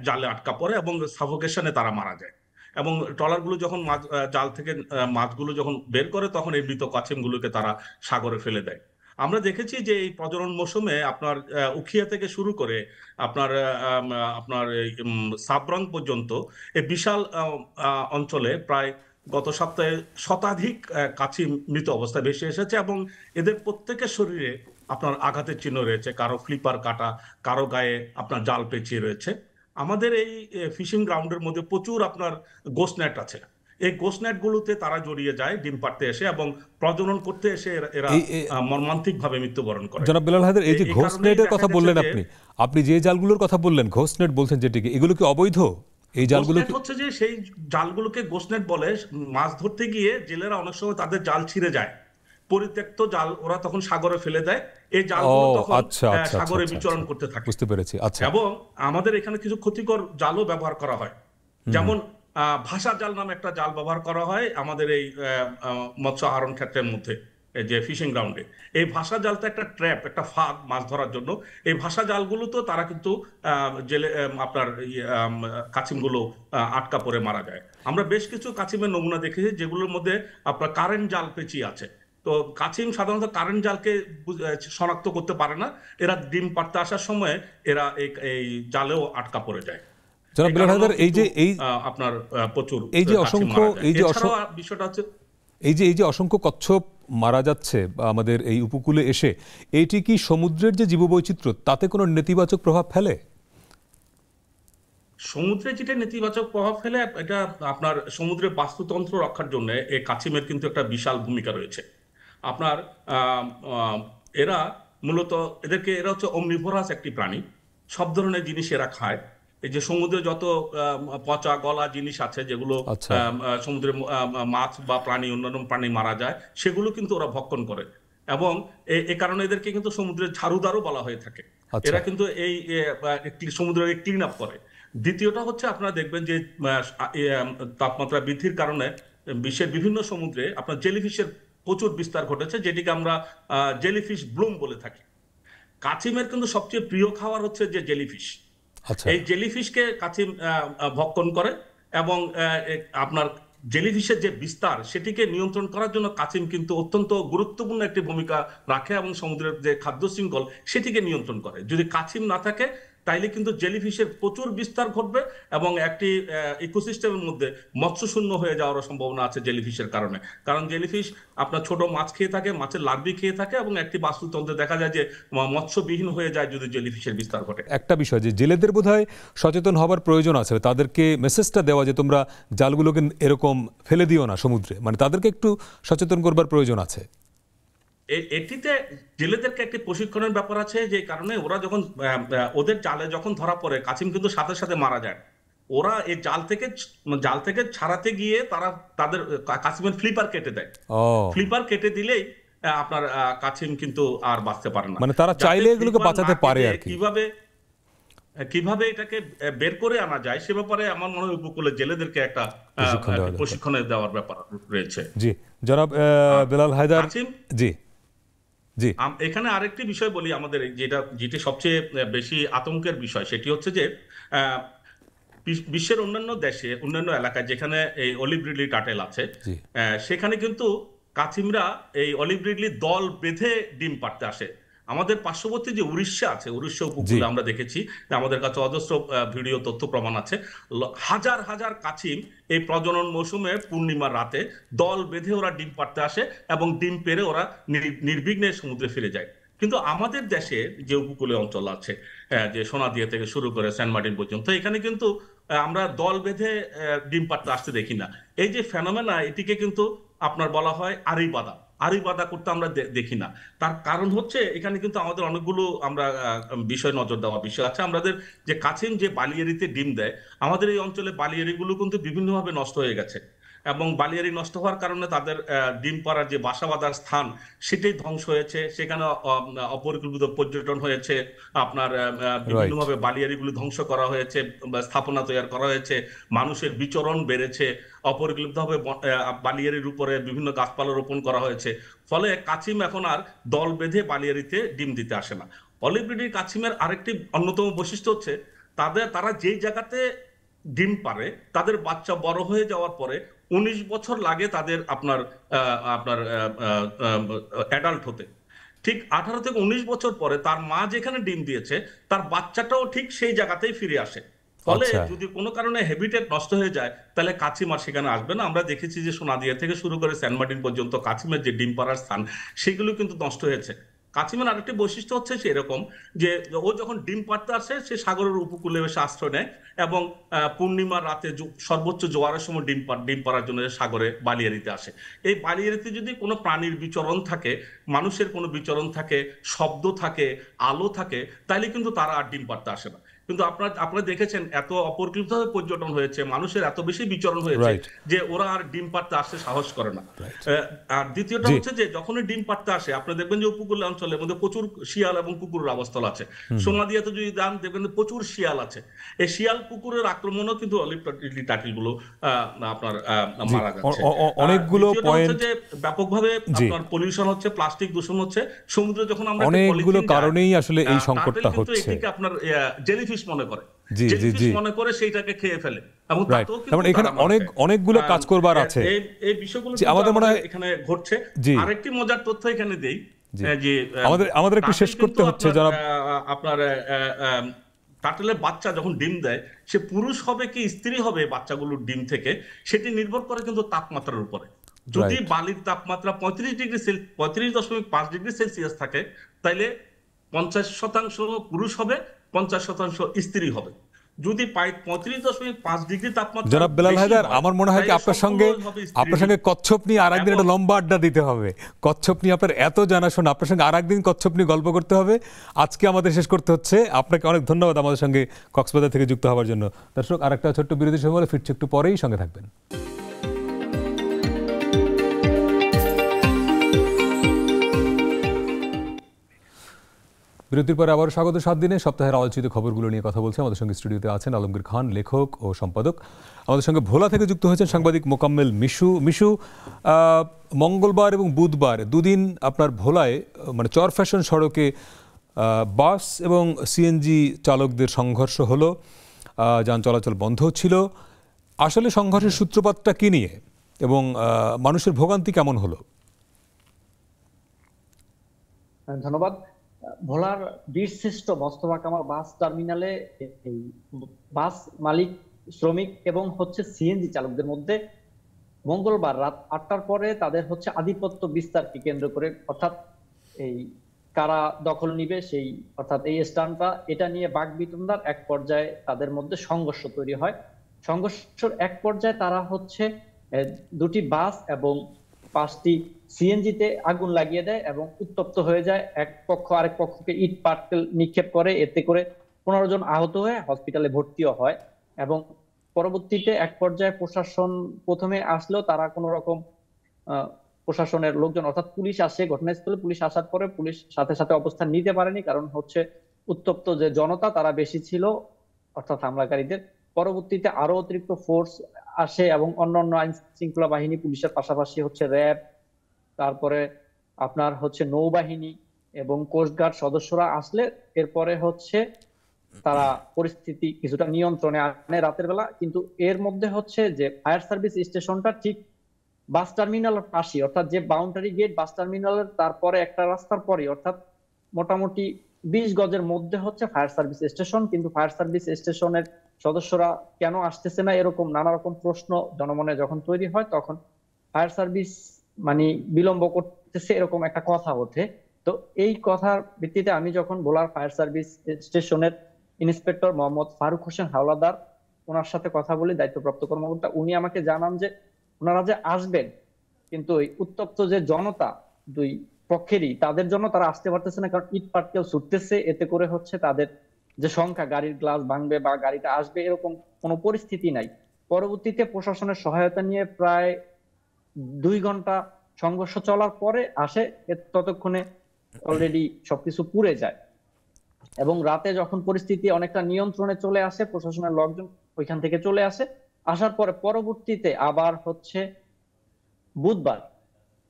জালে আটকা পড়ে এবং সাফোকেশনে তারা মারা যায়। এবং ট্রলারগুলো যখন মাছ জাল থেকে মাছগুলো যখন বের করে তখন এই মৃত কাছিমগুলোকে তারা সাগরে ফেলে দেয়। আমরা দেখেছি যে এই প্রজনন মৌসুমে আপনার উখিয়া থেকে শুরু করে আপনার আপনার সাবরং পর্যন্ত এই বিশাল অঞ্চলে প্রায় গত সপ্তাহে শতাধিক কাছিম মৃত অবস্থায় ভেসে এসেছে এবং এদের প্রত্যেকের শরীরে আপনার আঘাতের চিহ্ন রয়েছে, কারো ফ্লিপার কাটা, কারো গায়ে আপনার জাল পেঁচিয়ে রয়েছে। আমাদের এই ফিশিং গ্রাউন্ডের মধ্যে প্রচুর আপনার গোস্ট নেট আছে। এই গোস্ট নেট গুলোতে তারা জড়িয়ে যায় ডিম পাড়তে এসে এবং প্রজনন করতে এসে এরা মর্মান্তিক ভাবে মৃত্যুবরণ করে। জনাব বেলাল হায়দার, এই যে ঘোস্ট নেটের কথা বললেন আপনি যে জালগুলোর কথা বললেন ঘোস্ট নেট বলছেন যেটিকে, এগুলো কি অবৈধ? এই জালগুলো হচ্ছে যে সেই জালগুলোকে গোস্ট নেট বলে। মাছ ধরতে গিয়ে জেলেরা অনেক সময় তাদের জাল ছিঁড়ে যায়, পরিত্যক্ত জাল ওরা তখন সাগরে ফেলে দেয়, এই জালগুলো তখন সাগরে বিচরণ করতে থাকে। বুঝতে পেরেছি। আচ্ছা। এবং আমাদের এখানে কিছু ক্ষতিকর জালও ব্যবহার করা হয়, যেমন ভাষা জাল নামে একটা জাল ব্যবহার করা হয় আমাদের এই মৎস্য আহরণ ক্ষেত্রের মধ্যে, যে ফিশিং গ্রাউন্ডে। এই ভাষা জালটা একটা ট্র্যাপ, একটা ফাঁদ মাছ ধরার জন্য। এই ভাষা জালগুলো তো তারা কিন্তু জেলে আপনার কাছিমগুলো আটকা পড়ে মারা যায়। আমরা বেশ কিছু কাছিমের নমুনা দেখেছি যেগুলোর মধ্যে আপনার কারেন্ট জাল পেঁচিয়ে আছে। তো কাছিম সাধারণত কারেন্ট জালকে শনাক্ত করতে পারে না, এরা ডিম পাড়তে আসার সময় এরা এই জালেও আটকা পড়ে যায়। জনাব বেলাল হায়দার, এই যে আপনার প্রচুর এই যে অসংখ্য বিষয়টা হচ্ছে এই যে অসংখ্য কচ্ছপ মারা যাচ্ছে আমাদের এই উপকূলে এসে, এইটি কি সমুদ্রের যে জীববৈচিত্র্য তাতে কোনো নেতিবাচক প্রভাব ফেলে? সমুদ্রে যেটা নেতিবাচক প্রভাব ফেলে, এটা আপনার সমুদ্রের বাস্তুতন্ত্র রক্ষার জন্য এই কাছিমের কিন্তু একটা বিশাল ভূমিকা রয়েছে। আপনার এরা মূলত এরা হচ্ছে অমনিভোরাস একটি প্রাণী, সব ধরনের জিনিস এরা খায়। এই যে সমুদ্রে যত পচা গলা জিনিস আছে যেগুলো সমুদ্রে মাছ বা প্রাণী, অন্যান্য প্রাণী মারা যায়, সেগুলো কিন্তু ওরা ভক্ষণ করে। এবং এ কারণে এদেরকে কিন্তু সমুদ্রের ঝাড়ুদারও বলা হয়ে থাকে। এরা কিন্তু এই সমুদ্রের ক্লিন আপ করে। দ্বিতীয়টা হচ্ছে আপনারা দেখবেন যে তাপমাত্রা বৃদ্ধির কারণে বিশ্বের বিভিন্ন সমুদ্রে আপনার জেলিফিশের প্রচুর বিস্তার ঘটেছে, যেটিকে আমরা জেলিফিশ ব্লুম বলে থাকি। কাছিমের কিন্তু সবচেয়ে প্রিয় খাবার হচ্ছে যে জেলিফিশ। এই জেলিফিশকে কাছিম ভক্ষণ করে এবং আপনার জেলিফিশের যে বিস্তার সেটিকে নিয়ন্ত্রণ করার জন্য কাছিম কিন্তু অত্যন্ত গুরুত্বপূর্ণ একটি ভূমিকা রাখে এবং সমুদ্রের যে খাদ্য শৃঙ্খল সেটিকে নিয়ন্ত্রণ করে। যদি কাছিম না থাকে তাইলে কিন্তু জেলিফিশের প্রচুর বিস্তার ঘটবে এবং একটি ইকোসিস্টেমের মধ্যে মৎস্যশূন্য হয়ে যাওয়ার সম্ভাবনা আছে জেলিফিশের কারণে। কারণ জেলিফিশ আপনার ছোট মাছ খেয়ে থাকে, মাছের লার্ভি খেয়ে থাকে এবং একটি বাস্তুতন্ত্রে দেখা যায় যে মৎস্যবিহীন হয়ে যায় যদি জেলিফিশের বিস্তার ঘটে। একটা বিষয় যে জেলেদের বোধহয় সচেতন হবার প্রয়োজন আছে, তাদেরকে মেসেজটা দেওয়া যে তোমরা জালগুলোকে এরকম ফেলে দিও না সমুদ্রে, মানে তাদেরকে একটু সচেতন করবার প্রয়োজন আছে। এটিতে জেলেদেরকে একটি প্রশিক্ষণের ব্যাপার আছে, যে কারণে ওরা যখন ওদের জালে যখন ধরা পড়ে কাছিম কিন্তু সাথে সাথে মারা যায়। ওরা এই জাল থেকে ছাড়াতে গিয়ে তারা তাদের কাছিমের ফ্লিপার কেটে দেয়। ফ্লিপার কেটে দিলেই আপনার কাছিম কিন্তু আর বাঁচতে পারে না। মানে তারা চাইলে এগুলোকে বাঁচাতে পারে আর কি। কিভাবে এটাকে বের করে আনা যায় সে ব্যাপারে আমার মনে হয় উপকূলের জেলেদেরকে একটা প্রশিক্ষণ দেওয়ার ব্যাপার রয়েছে। জি জনাব বেলাল হায়দার। জি জি, এখানে আরেকটি বিষয় বলি, আমাদের যেটি সবচেয়ে বেশি আতঙ্কের বিষয় সেটি হচ্ছে যে বিশ্বের অন্যান্য দেশে, অন্যান্য এলাকায় যেখানে এই অলিভ রিডলি টার্টেল আছে, জি সেখানে কিন্তু কাছিমরা এই অলিভ রিডলি দল বেঁধে ডিম পাড়তে আসে। আমাদের পার্শ্ববর্তী যে উড়িষ্যা আছে, উড়িষ্যা জি উপকূলে আমরা দেখেছি যে আমাদের কাছে অজস্র ভিডিও তথ্য প্রমাণ আছে, হাজার হাজার কাছিম এই প্রজনন মৌসুমে পূর্ণিমার রাতে দল বেঁধে ওরা ডিম পাড়তে আসে এবং ডিম পেড়ে ওরা নির্বিঘ্নে সমুদ্রে ফিরে যায়। কিন্তু আমাদের দেশে যে উপকূলীয় অঞ্চল আছে, যে সোনাদিয়া থেকে শুরু করে সেন্ট মার্টিন পর্যন্ত, এখানে কিন্তু আমরা দল বেঁধে ডিম পাড়তে আসতে দেখি না। এই যে ফেনোমেনা, এটিকে কিন্তু আপনার বলা হয় আড়িবাদা। আড়িবাদা করতে আমরা দেখি না। তার কারণ হচ্ছে এখানে কিন্তু আমাদের অনেকগুলো আমরা বিষয় নজর দেওয়া বিষয় আছে। আমাদের যে কাছিম যে বালিয়াড়িতে ডিম দেয়, আমাদের এই অঞ্চলে বালিয়াড়িগুলো কিন্তু বিভিন্নভাবে নষ্ট হয়ে গেছে এবং বালিয়াড়ি নষ্ট হওয়ার কারণে তাদের ডিম পাড়ার যে বাসা বাঁধার স্থান সেটাই ধ্বংস হয়েছে। সেখানে অপরিকল্পিত পর্যটন হয়েছে, আপনার রাইট বিভিন্নভাবে বালিয়াড়িগুলো ধ্বংস করা হয়েছে, স্থাপনা তৈরি করা হয়েছে, মানুষের বিচরণ বেড়েছে, অপরিকল্পিতভাবে বালিয়াড়ির উপরে বিভিন্ন গাছপালা রোপণ করা হয়েছে। ফলে কাছিম এখন আর দল বেঁধে বালিয়াড়িতে ডিম দিতে আসে না। অলিভ রিডলি কাছিমের আরেকটি অন্যতম বৈশিষ্ট্য হচ্ছে তারা যেই জায়গাতে ডিম পারে, তাদের বাচ্চা বড় হয়ে যাওয়ার পরে 19 বছর লাগে তাদের আপনার আপনার অ্যাডাল্ট হতে। ঠিক 18 থেকে 19 বছর পরে তার মা যেখানে ডিম দিয়েছে, তার বাচ্চাটাও ঠিক সেই জায়গাতেই ফিরে আসে। ফলে আচ্ছা যদি কোনো কারণে হ্যাবিটেট নষ্ট হয়ে যায়, তাহলে কাছিম আর সেখানে আসবে না। আমরা দেখেছি যে সোনাদিয়া থেকে শুরু করে সেন্ট মার্টিন পর্যন্ত কাছিমের যে ডিম পাড়ার স্থান, সেগুলো কিন্তু নষ্ট হয়েছে। কাছিমের আরেকটি বৈশিষ্ট্য হচ্ছে সেরকম যে ও যখন ডিম পাড়তে আসে, সে সাগরের উপকূলে এসে আশ্রয় নেয় এবং পূর্ণিমার রাতে সর্বোচ্চ জোয়ারের সময় ডিম পাড়ার জন্য সাগরে বালিয়াড়িতে আসে। এই বালিয়াড়িতে যদি কোনো প্রাণীর বিচরণ থাকে, মানুষের কোনো বিচরণ থাকে, শব্দ থাকে, আলো থাকে, তাহলে কিন্তু তারা আর ডিম পাড়তে আসে না। কিন্তু আপনারা দেখেছেন এত অপরিকল্পিতভাবে পর্যটন হয়েছে, মানুষের এত বেশি বিচরণ হয়েছে রাইট যে ওরা আর ডিম পাড়তে আসতে সাহস করে না। রাইট আর দ্বিতীয়টা জি হচ্ছে যে যখনই ডিম পাড়তে আসে, আপনারা দেখবেন যে উপকূলীয় অঞ্চলের মধ্যে প্রচুর শিয়াল এবং কুকুরের আবাসস্থল আছে। হুম সোনাদিয়াতে যদি যান, দেখবেন যে প্রচুর শিয়াল আছে। এই শিয়াল কুকুরের আক্রমণও কিন্তু অলিভ রিডলি টার্টলগুলো আপনার জি মারা যাচ্ছে। আর অনেকগুলো দ্বিতীয়টা হচ্ছে পয়েন্ট যে ব্যাপকভাবে জি আপনার পলিউশন হচ্ছে, প্লাস্টিক দূষণ হচ্ছে। সমুদ্রে যখন আমরা একটা অনেকগুলো পলিথিন যায়, কারণেই আসলে এই টার্টল সংকটটা কিন্তু হচ্ছে এটিকে আপনার জেলিফিশ মনে করে, জি জি জেলিফিশ জি মনে করে সেইটাকে খেয়ে ফেলে এবং রাইট তাতেও তার কিন্তু মানে এখানে তারা মার খায়। অনেকগুলো কাজ করবার আছে এই এই বিষয়গুলো জি কিন্তু আমাদের মনে আমাদের হয় এখানে ঘটছে। জি আরেকটি মজার তথ্য এখানে দেই, জি যে আমাদের একটু শেষ টার্টল করতে কিন্তু হচ্ছে আপনার জনাব আপনার টার্টলের বাচ্চা যখন ডিম দেয়, সে পুরুষ হবে কি স্ত্রী হবে বাচ্চাগুলোর ডিম থেকে, সেটি নির্ভর করে কিন্তু তাপমাত্রার উপরে। যদি রাইট বালির তাপমাত্রা 35.5 ডিগ্রি সেলসিয়াস থাকে, তাইলে 50% পুরুষ হবে, 50% স্ত্রী হবে। যদি 35.5 ডিগ্রি তাপমাত্রা জনাব বেলাল বেশি হায়দার, হয়, আমার মনে হয় কি তাইলে আপনার সবগুলো হবে স্ত্রী ডিম। সঙ্গে কচ্ছপ নিয়ে আরেকদিন এবং একটা লম্বা আড্ডা দিতে হবে। কচ্ছপ নিয়ে আপনার এত জানাশোনা, আপনার সঙ্গে আরেকদিন কচ্ছপ নিয়ে গল্প করতে হবে। আজকে আমাদের শেষ করতে হচ্ছে। আপনাকে অনেক ধন্যবাদ আমাদের সঙ্গে কক্সবাজার থেকে যুক্ত হওয়ার জন্য। দর্শক, আরেকটা ছোট্ট বিরতি সময় ফিরছে একটু পরেই, সঙ্গে থাকবেন। বিরতির পরে আবার স্বাগত। 7 দিনে সপ্তাহের আলোচিত খবরগুলো নিয়ে কথা বলছে। আমাদের সঙ্গে স্টুডিওতে আছেন আলমগীর খান, লেখক ও সম্পাদক। আমাদের সঙ্গে ভোলা থেকে যুক্ত হয়েছেন সাংবাদিক মোকাম্মেল মিশু। মঙ্গলবার এবং বুধবার দুদিন আপনার ভোলায় মানে চর ফ্যাশন সড়কে বাস এবং সিএনজি চালকদের সংঘর্ষ হলো, যান চলাচল বন্ধ ছিল। আসলে সংঘর্ষের সূত্রপাতটা কি নিয়ে এবং মানুষের ভোগান্তি কেমন হলো? ধন্যবাদ। ভোলার বীরশ্রেষ্ঠ মোস্তফা কামাল বাস টার্মিনালে এই বাস মালিক, শ্রমিক এবং সিএনজি চালকদের মধ্যে মঙ্গলবার রাত 8টার পরে তাদের আধিপত্য বিস্তারকে কেন্দ্র করে, অর্থাৎ এই কারা দখল নিবে সেই, অর্থাৎ এই স্ট্যান্ডটা, এটা নিয়ে বাকবিতন্ডার এক পর্যায়ে তাদের মধ্যে সংঘর্ষ তৈরি হয়। সংঘর্ষের এক পর্যায়ে তারা দুটি বাস এবং 5টি সিএনজিতে আগুন লাগিয়ে দেয় এবং উত্তপ্ত হয়ে যায়। এক পক্ষ আরেক পক্ষকে ইট পাটকেল নিক্ষেপ করে, এতে করে 15 জন আহত হয়ে হসপিটালে ভর্তিও হয়। এবং পরবর্তীতে এক পর্যায়ে প্রশাসন প্রথমে আসলেও তারা কোনো রকম প্রশাসনের লোকজন অর্থাৎ পুলিশ আসে ঘটনাস্থলে। পুলিশ আসার পরে পুলিশ সাথে সাথে অবস্থান নিতে পারেনি, কারণ উত্তপ্ত যে জনতা তারা বেশি ছিল, অর্থাৎ হামলাকারীদের। পরবর্তীতে আরো অতিরিক্ত ফোর্স আসে এবং অন্যান্য আইন শৃঙ্খলা বাহিনী, পুলিশের পাশাপাশি র্যাব, তারপরে আপনার নৌবাহিনী এবং কোস্টগার্ড সদস্যরা আসলে এরপরে তারা পরিস্থিতি কিছুটা নিয়ন্ত্রণে আনে রাতের বেলা। কিন্তু এর মধ্যে হচ্ছে যে ফায়ার সার্ভিস স্টেশনটা ঠিক বাস টার্মিনালের পাশে, অর্থাৎ যে বাউন্ডারি গেট বাস টার্মিনালের তারপরে একটা রাস্তার পরে, অর্থাৎ মোটামুটি 20 গজের মধ্যে হচ্ছে ফায়ার সার্ভিস স্টেশন। কিন্তু ফায়ার সার্ভিস স্টেশনের সদস্যরা কেন আসতেছে না, এরকম নানা রকম প্রশ্ন জনমনে যখন তৈরি হয়, তখন ফায়ার সার্ভিস মানে বিলম্ব করতেছে এরকম একটা কথা ওঠে। তো এই কথার ভিত্তিতে আমি যখন ভোলার ফায়ার সার্ভিস স্টেশনের ইন্সপেক্টর মোহাম্মদ ফারুক হোসেন হাওলাদার, ওনার সাথে কথা বলি, দায়িত্বপ্রাপ্ত কর্মকর্তা, উনি আমাকে জানান যে ওনারা যে আসবেন, কিন্তু ওই উত্তপ্ত যে জনতা দুই পক্ষেরই, তাদের জন্য তারা আসতে পারতেছে না, কারণ ইট পাটকেল ছুটতেছে। এতে করে হচ্ছে তাদের যে সংখ্যা, গাড়ির গ্লাস ভাঙবে বা গাড়িটা আসবে, এরকম কোনো পরিস্থিতি নাই। পরবর্তীতে প্রশাসনের সহায়তা নিয়ে প্রায় 2 ঘন্টা সংঘর্ষ চলার পরে আসে, ততক্ষণে অলরেডি সবকিছু পুড়ে যায়। এবং রাতে যখন পরিস্থিতি অনেকটা নিয়ন্ত্রণে চলে আসে, প্রশাসনের লোকজন ওইখান থেকে চলে আসে। আসার পরে পরবর্তীতে আবার হচ্ছে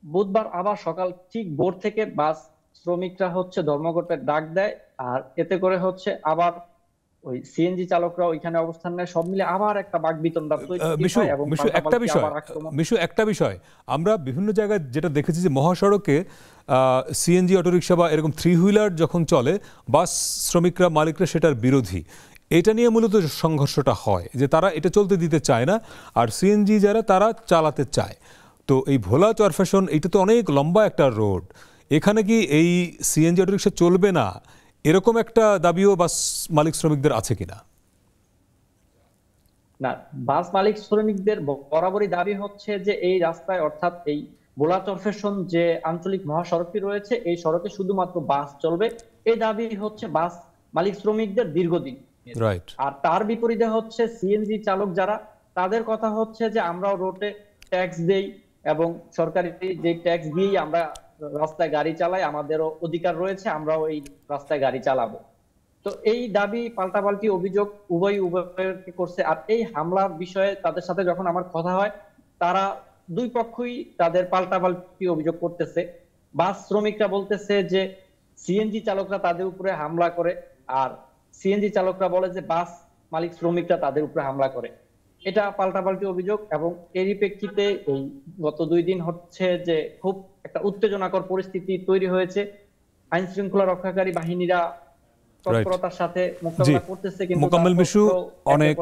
বুধবার আবার সকাল ঠিক ভোর থেকে বাস শ্রমিকরা হচ্ছে ধর্মঘটের ডাক দেয়। আর এতে করে হচ্ছে আবার ওই সিএনজি চালকরা ওইখানে অবস্থান নেয়। সব মিলে আবার একটা বাকবিতণ্ডা তৈরি হয় এবং একটা বিষয় আমরা বিভিন্ন জায়গায় যেটা দেখেছি যে মহাসড়কে সিএনজি অটোরিকশা বা এরকম 3 হুইলার যখন চলে, বাস শ্রমিকরা মালিকরা সেটার বিরোধী। এটা নিয়ে মূলত সংঘর্ষটা হয় যে তারা এটা চলতে দিতে চায় না, আর সিএনজি যারা তারা চালাতে চায়। তো এই ভোলা চরফ্যাশন এইটা তো অনেক লম্বা একটা রোড, এখানে কি এই সিএনজি অটোরিকশা চলবে না এরকম একটা দাবিও বাস মালিক শ্রমিকদের আছে কিনা? না, বাস মালিক শ্রমিকদের বরাবরই দাবি হচ্ছে যে এই রাস্তায়, অর্থাৎ এই ভোলা চরফ্যাশন যে আঞ্চলিক মহাসড়কটি রয়েছে, এই সড়কে শুধুমাত্র বাস চলবে। এই দাবি হচ্ছে বাস মালিক শ্রমিকদের দীর্ঘদিন। আর তার বিপরীতে হচ্ছে সিএনজি চালক যারা, তাদের কথা হচ্ছে যে আমরাও রোডে ট্যাক্স দেই এবং সরকারি যে ট্যাক্স দিয়েই আমরা রাস্তায় গাড়ি চালাই, আমাদেরও অধিকার রয়েছে, আমরাও এই রাস্তায় গাড়ি চালাবো। তো এই দাবি পাল্টাপাল্টি অভিযোগ উভয়কে করছে। আর এই হামলার বিষয়ে তাদের সাথে যখন আমার কথা হয়, তারা দুই পক্ষই তাদের পাল্টাপাল্টি অভিযোগ করতেছে। বাস শ্রমিকরা বলতেছে যে সিএনজি চালকরা তাদের উপরে হামলা করে, আর সিএনজি চালকরা বলে যে বাস মালিক শ্রমিকরা তাদের উপরে হামলা করে। এটা পাল্টাপাল্টি অভিযোগ। এবং এরই প্রেক্ষিতে এই গত 2 দিন হচ্ছে যে খুব একটা উত্তেজনাকর পরিস্থিতি তৈরি হয়েছে। আইন শৃঙ্খলা রক্ষাকারী বাহিনীরা তৎপরতার সাথে মোকাবিলা করতেছে, কিন্তু মোকাম্মেল মিশু অনেক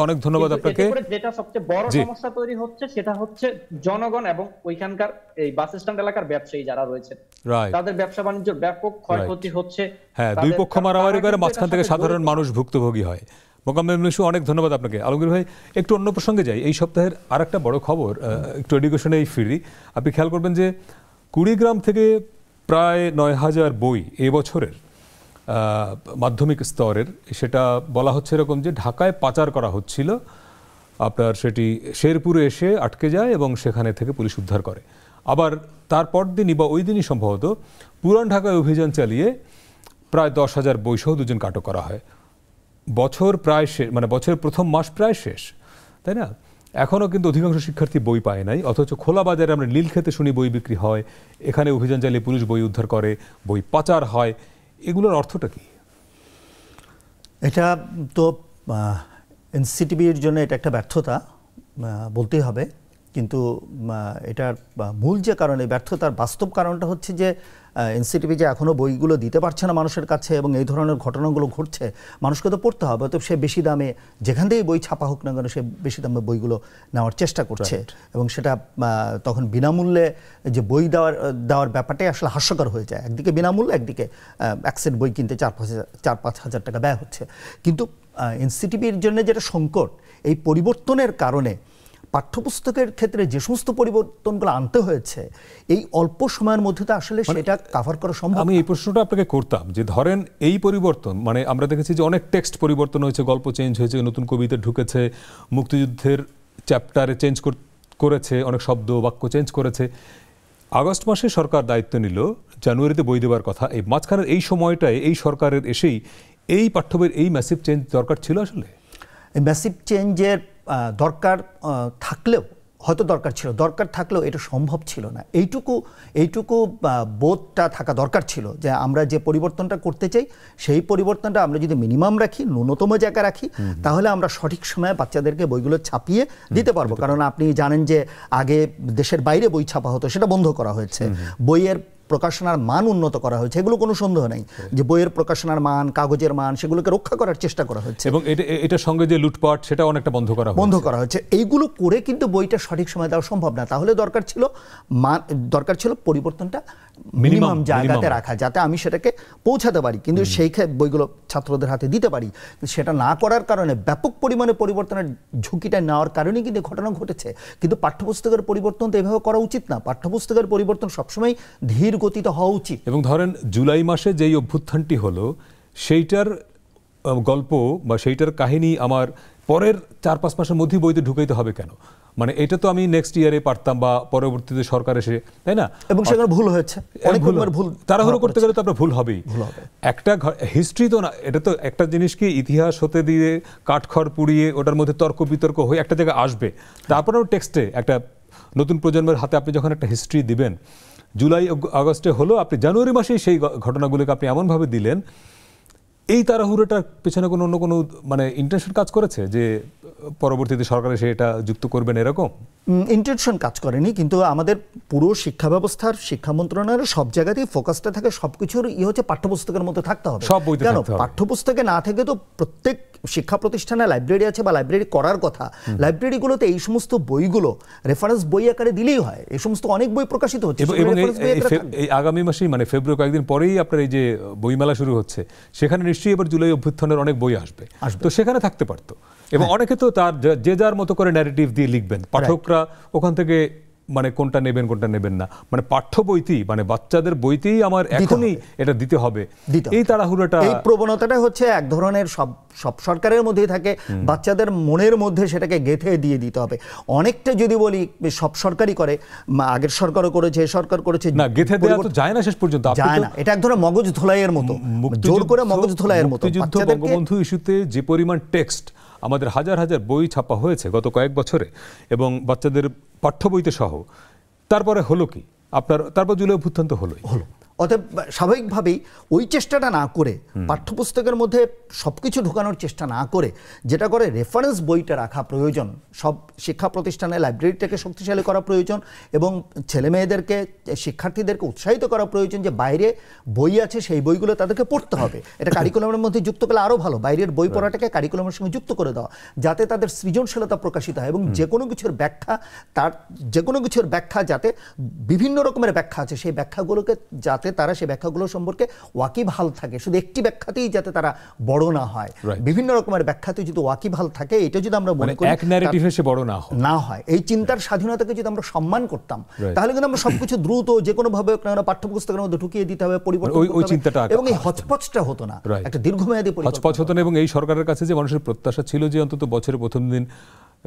অনেক ধন্যবাদ আপনাকে। যেটা সবচেয়ে বড় সমস্যা তৈরি হচ্ছে সেটা হচ্ছে জনগণ এবং ওইখানকার এই বাস স্ট্যান্ড এলাকার ব্যবসায়ী যারা রয়েছে, তাদের ব্যবসা বাণিজ্যের ব্যাপক ক্ষয়ক্ষতি হচ্ছে। হ্যাঁ, দুই পক্ষ মারামারি করে, মাঝখান থেকে সাধারণ মানুষ ভুক্তভোগী হয়। মোকাম্মেল মিশু, অনেক ধন্যবাদ আপনাকে। আলমগীর ভাই, একটু অন্য প্রসঙ্গে যাই। এই সপ্তাহের আরেকটা বড় খবর, একটু এডুকেশনেই ফিরি। আপনি খেয়াল করবেন যে কুড়িগ্রাম থেকে প্রায় 9000 বই এবছরের মাধ্যমিক স্তরের, সেটা বলা হচ্ছে এরকম যে ঢাকায় পাচার করা হচ্ছিল। আপনার সেটি শেরপুরে এসে আটকে যায় এবং সেখানে থেকে পুলিশ উদ্ধার করে। আবার তারপর দিনই বা ওই দিনই সম্ভবত পুরান ঢাকায় অভিযান চালিয়ে প্রায় 10,000 বইসহ 2 জন আটক করা হয়। বছর প্রায় শেষ, মানে বছরের প্রথম মাস প্রায় শেষ, তাই না? এখনও কিন্তু অধিকাংশ শিক্ষার্থী বই পায় নাই, অথচ খোলা বাজারে আমরা নীলক্ষেতে শুনি বই বিক্রি হয়, এখানে অভিযান চালিয়ে পুলিশ বই উদ্ধার করে, বই পাচার হয়। এগুলোর অর্থটা কি? এটা তো এনসিটিবির জন্য এটা একটা ব্যর্থতা বলতেই হবে। কিন্তু এটার মূল যে কারণ, এই ব্যর্থতার বাস্তব কারণটা হচ্ছে যে এনসিটিভি যে এখনও বইগুলো দিতে পারছে না মানুষের কাছে, এবং এই ধরনের ঘটনাগুলো ঘটছে, মানুষকে তো পড়তে হবে, তো সে বেশি দামে, যেখান থেকেই বই ছাপা হোক না কেন, সে বেশি দামে বইগুলো নেওয়ার চেষ্টা করছে। এবং সেটা তখন বিনামূল্যে যে বই দেওয়ার ব্যাপারটাই আসলে হাস্যকর হয়ে যায়। একদিকে বিনামূল্যে, একদিকে 1 সেট বই কিনতে 4-5 হাজার টাকা ব্যয় হচ্ছে। কিন্তু এনসিটিভির জন্য যেটা সংকট, এই পরিবর্তনের কারণে পাঠ্যপুস্তকের ক্ষেত্রে যে সমস্ত পরিবর্তনগুলো আনতে হয়েছে, এই অল্প সময়ের মধ্যে তো আসলে সেটা কভার করা সম্ভব। আমি এই প্রশ্নটা আপনাকে করতাম যে ধরেন এই পরিবর্তন, মানে আমরা দেখেছি যে অনেক টেক্সট পরিবর্তন হয়েছে, গল্প চেঞ্জ হয়েছে, নতুন কবিতা ঢুকেছে, মুক্তিযুদ্ধের চ্যাপ্টারে চেঞ্জ করেছে, অনেক শব্দ বাক্য চেঞ্জ করেছে। আগস্ট মাসে সরকার দায়িত্ব নিল, জানুয়ারিতে বই দেওয়ার কথা। এই মাঝখানের এই সময়টায় এই সরকারের এসেই এই পাঠ্যবইয়ের এই ম্যাসিভ চেঞ্জ দরকার ছিল আসলে? এই ম্যাসিভ চেঞ্জের দরকার থাকলেও হয়তো দরকার ছিল, দরকার থাকলেও এটা সম্ভব ছিল না। এইটুকু বোধটা থাকা দরকার ছিল যে আমরা যে পরিবর্তনটা করতে চাই সেই পরিবর্তনটা আমরা যদি মিনিমাম রাখি, ন্যূনতম জায়গায় রাখি, তাহলে আমরা সঠিক সময়ে বাচ্চাদেরকে বইগুলো ছাপিয়ে দিতে পারবো। কারণ আপনি জানেন যে আগে দেশের বাইরে বই ছাপা হতো, সেটা বন্ধ করা হয়েছে। বইয়ের প্রকাশনার মান উন্নত করা হয়েছে, এগুলো কোনো সন্দেহ নেই যে বইয়ের প্রকাশনার মান, কাগজের মান, সেগুলোকে রক্ষা করার চেষ্টা করা হচ্ছে। এবং এটার সঙ্গে যে লুটপাট, সেটা অনেকটা বন্ধ করা হয়েছে। এইগুলো করে কিন্তু বইটা সঠিক সময় দেওয়া সম্ভব না। তাহলে দরকার ছিল পরিবর্তনটা মিনিমাম জায়গাতে রাখা, যাতে আমি সেটাকে পৌঁছাতে পারি, কিন্তু সেই বইগুলো ছাত্রদের হাতে দিতে পারি। সেটা না করার কারণে ব্যাপক পরিমাণে পরিবর্তনের ঝুঁকিটা নেওয়ার কারণেই কিন্তু ঘটনা ঘটেছে। কিন্তু পাঠ্যপুস্তকের পরিবর্তন তো এভাবে করা উচিত না। পাঠ্যপুস্তকের পরিবর্তন সবসময় ধীর গতিতে হওয়া উচিত। এবং ধরেন জুলাই মাসে যেই অভ্যুত্থানটি হলো, সেইটার গল্প বা সেইটার কাহিনী আমার পরের 4-5 মাসের মধ্যেই বইতে ঢুকাইতে হবে কেন? মানে এটা তো আমি নেক্সট ইয়ারে পারতাম, বা পরবর্তীতে সরকার এসে, তাই না? এবং সেখানে ভুল হয়েছে, ভুল তাড়াহুড়ো করতে গেলে তো আপনার ভুল হবেই। একটা হিস্ট্রি তো না, এটা তো একটা জিনিস কি ইতিহাস হতে দিয়ে কাঠখড় পুড়িয়ে ওটার মধ্যে তর্ক বিতর্ক হয়ে একটা জায়গায় আসবে, তারপরেও টেক্সটে একটা নতুন প্রজন্মের হাতে আপনি যখন একটা হিস্ট্রি দিবেন, জুলাই আগস্টে হলো, আপনি জানুয়ারি মাসেই সেই ঘটনাগুলোকে আপনি এমনভাবে দিলেন, এই তাড়াহুড়োটার পেছনে অন্য কোনো মানে ইন্টেনশন কাজ করেছে যে পরবর্তীতে সরকার এসে এটা যুক্ত করবেন, এরকম ইন্টেনশন কাজ করেনি। কিন্তু আমাদের পুরো শিক্ষা ব্যবস্থার, শিক্ষা মন্ত্রণালয়ের সব জায়গাতেই ফোকাসটা থাকে সবকিছুর হচ্ছে পাঠ্যপুস্তকের মধ্যে থাকতে হবে। সব বইতে কেন পাঠ্যপুস্তকে না থেকে তো প্রত্যেক শিক্ষা প্রতিষ্ঠানে লাইব্রেরি আছে বা লাইব্রেরি করার কথা। লাইব্রেরিগুলোতে এই সমস্ত বইগুলো রেফারেন্স বই আকারে দিলেই হয়। এই সমস্ত অনেক বই প্রকাশিত হচ্ছে। এবং এই আগামী মাসেই মানে ফেব্রুয়ারি কয়েকদিন পরেই আপনার এই যে বইমেলা শুরু হচ্ছে, সেখানে নিশ্চয়ই এবার জুলাই অভ্যুত্থানের অনেক বই আসবে, তো সেখানে থাকতে পারতো। এবং অনেকে তো তার যে যার মতো করে ন্যারেটিভ দিয়ে লিখবেন, পাঠকরা ওখান থেকে মানে কোনটা নেবেন না, মানে পাঠ্য বইতেই, মানে বাচ্চাদের বইতেই আমার এখনই এটা দিতে হবে, এই তাড়াহুড়োটা, এই প্রবণতাটা হচ্ছে এক ধরনের সব সরকারের মধ্যেই থাকে। বাচ্চাদের মনের মধ্যে সেটাকে গেঁথে দিয়ে দিতে হবে। অনেকটা যদি বলি সব সরকারই করে, আগের সরকারও করেছে, সরকার করেছে, না গেঁথে দেওয়া তো যায় না শেষ পর্যন্ত, যায় না। এটা এক ধরনের মগজ ধোলাইয়ের মতো, জোর করে মগজ ধোলাইয়ের মতো। মুক্তিযুদ্ধ, বঙ্গবন্ধু ইস্যুতে যে পরিমাণ টেক্সট আমাদের হাজার হাজার বই ছাপা হয়েছে গত কয়েক বছরে, এবং বাচ্চাদের পাঠ্য বইতে সহ, তারপরে হলো কি আপনার, তারপর জুলাই অভ্যুত্থান তো হলো। অতএব স্বাভাবিকভাবেই ওই চেষ্টাটা না করে, পাঠ্যপুস্তকের মধ্যে সবকিছু ঢোকানোর চেষ্টা না করে, যেটা করে রেফারেন্স বইটা রাখা প্রয়োজন, সব শিক্ষা প্রতিষ্ঠানে লাইব্রেরিটাকে শক্তিশালী করা প্রয়োজন, এবং ছেলে মেয়েদেরকে, শিক্ষার্থীদেরকে উৎসাহিত করা প্রয়োজন যে বাইরে বই আছে, সেই বইগুলো তাদেরকে পড়তে হবে। এটা কারিকুলামের মধ্যে যুক্ত করলে আরও ভালো। বাইরের বই পড়াটাকে কারিকুলামের সঙ্গে যুক্ত করে দেওয়া, যাতে তাদের সৃজনশীলতা প্রকাশিত হয়, এবং যে কোনো কিছুর ব্যাখ্যা যাতে বিভিন্ন রকমের ব্যাখ্যা আছে, সেই ব্যাখ্যাগুলোকে যাতে তারা সেই ব্যাখ্যাগুলো সম্পর্কে ওয়াকিবহাল থাকে। শুধু একটি ব্যাখ্যাতেই যাতে তারা বড় না হয়, বিভিন্ন রকমের ব্যাখ্যাতে যদি ওয়াকিবহাল থাকে, এটা যদি আমরা মনে করি এক ন্যারেটিভে সে বড় না হয়, এই চিন্তার স্বাধীনতাকে যদি আমরা সম্মান করতাম, তাহলে কিন্তু আমরা সবকিছু দ্রুত যে কোনো ভাবে পাঠ্যপুস্তকের মধ্যে ঢুকিয়ে দিতে হবে, পরিবর্তন করতে হবে, এবং এই হচপচটা হতো না, একটা দীর্ঘমেয়াদী হচপচ হতো না। এবং এই সরকারের কাছে যে মানুষের প্রত্যাশা ছিল যে অন্তত বছরের প্রথম দিন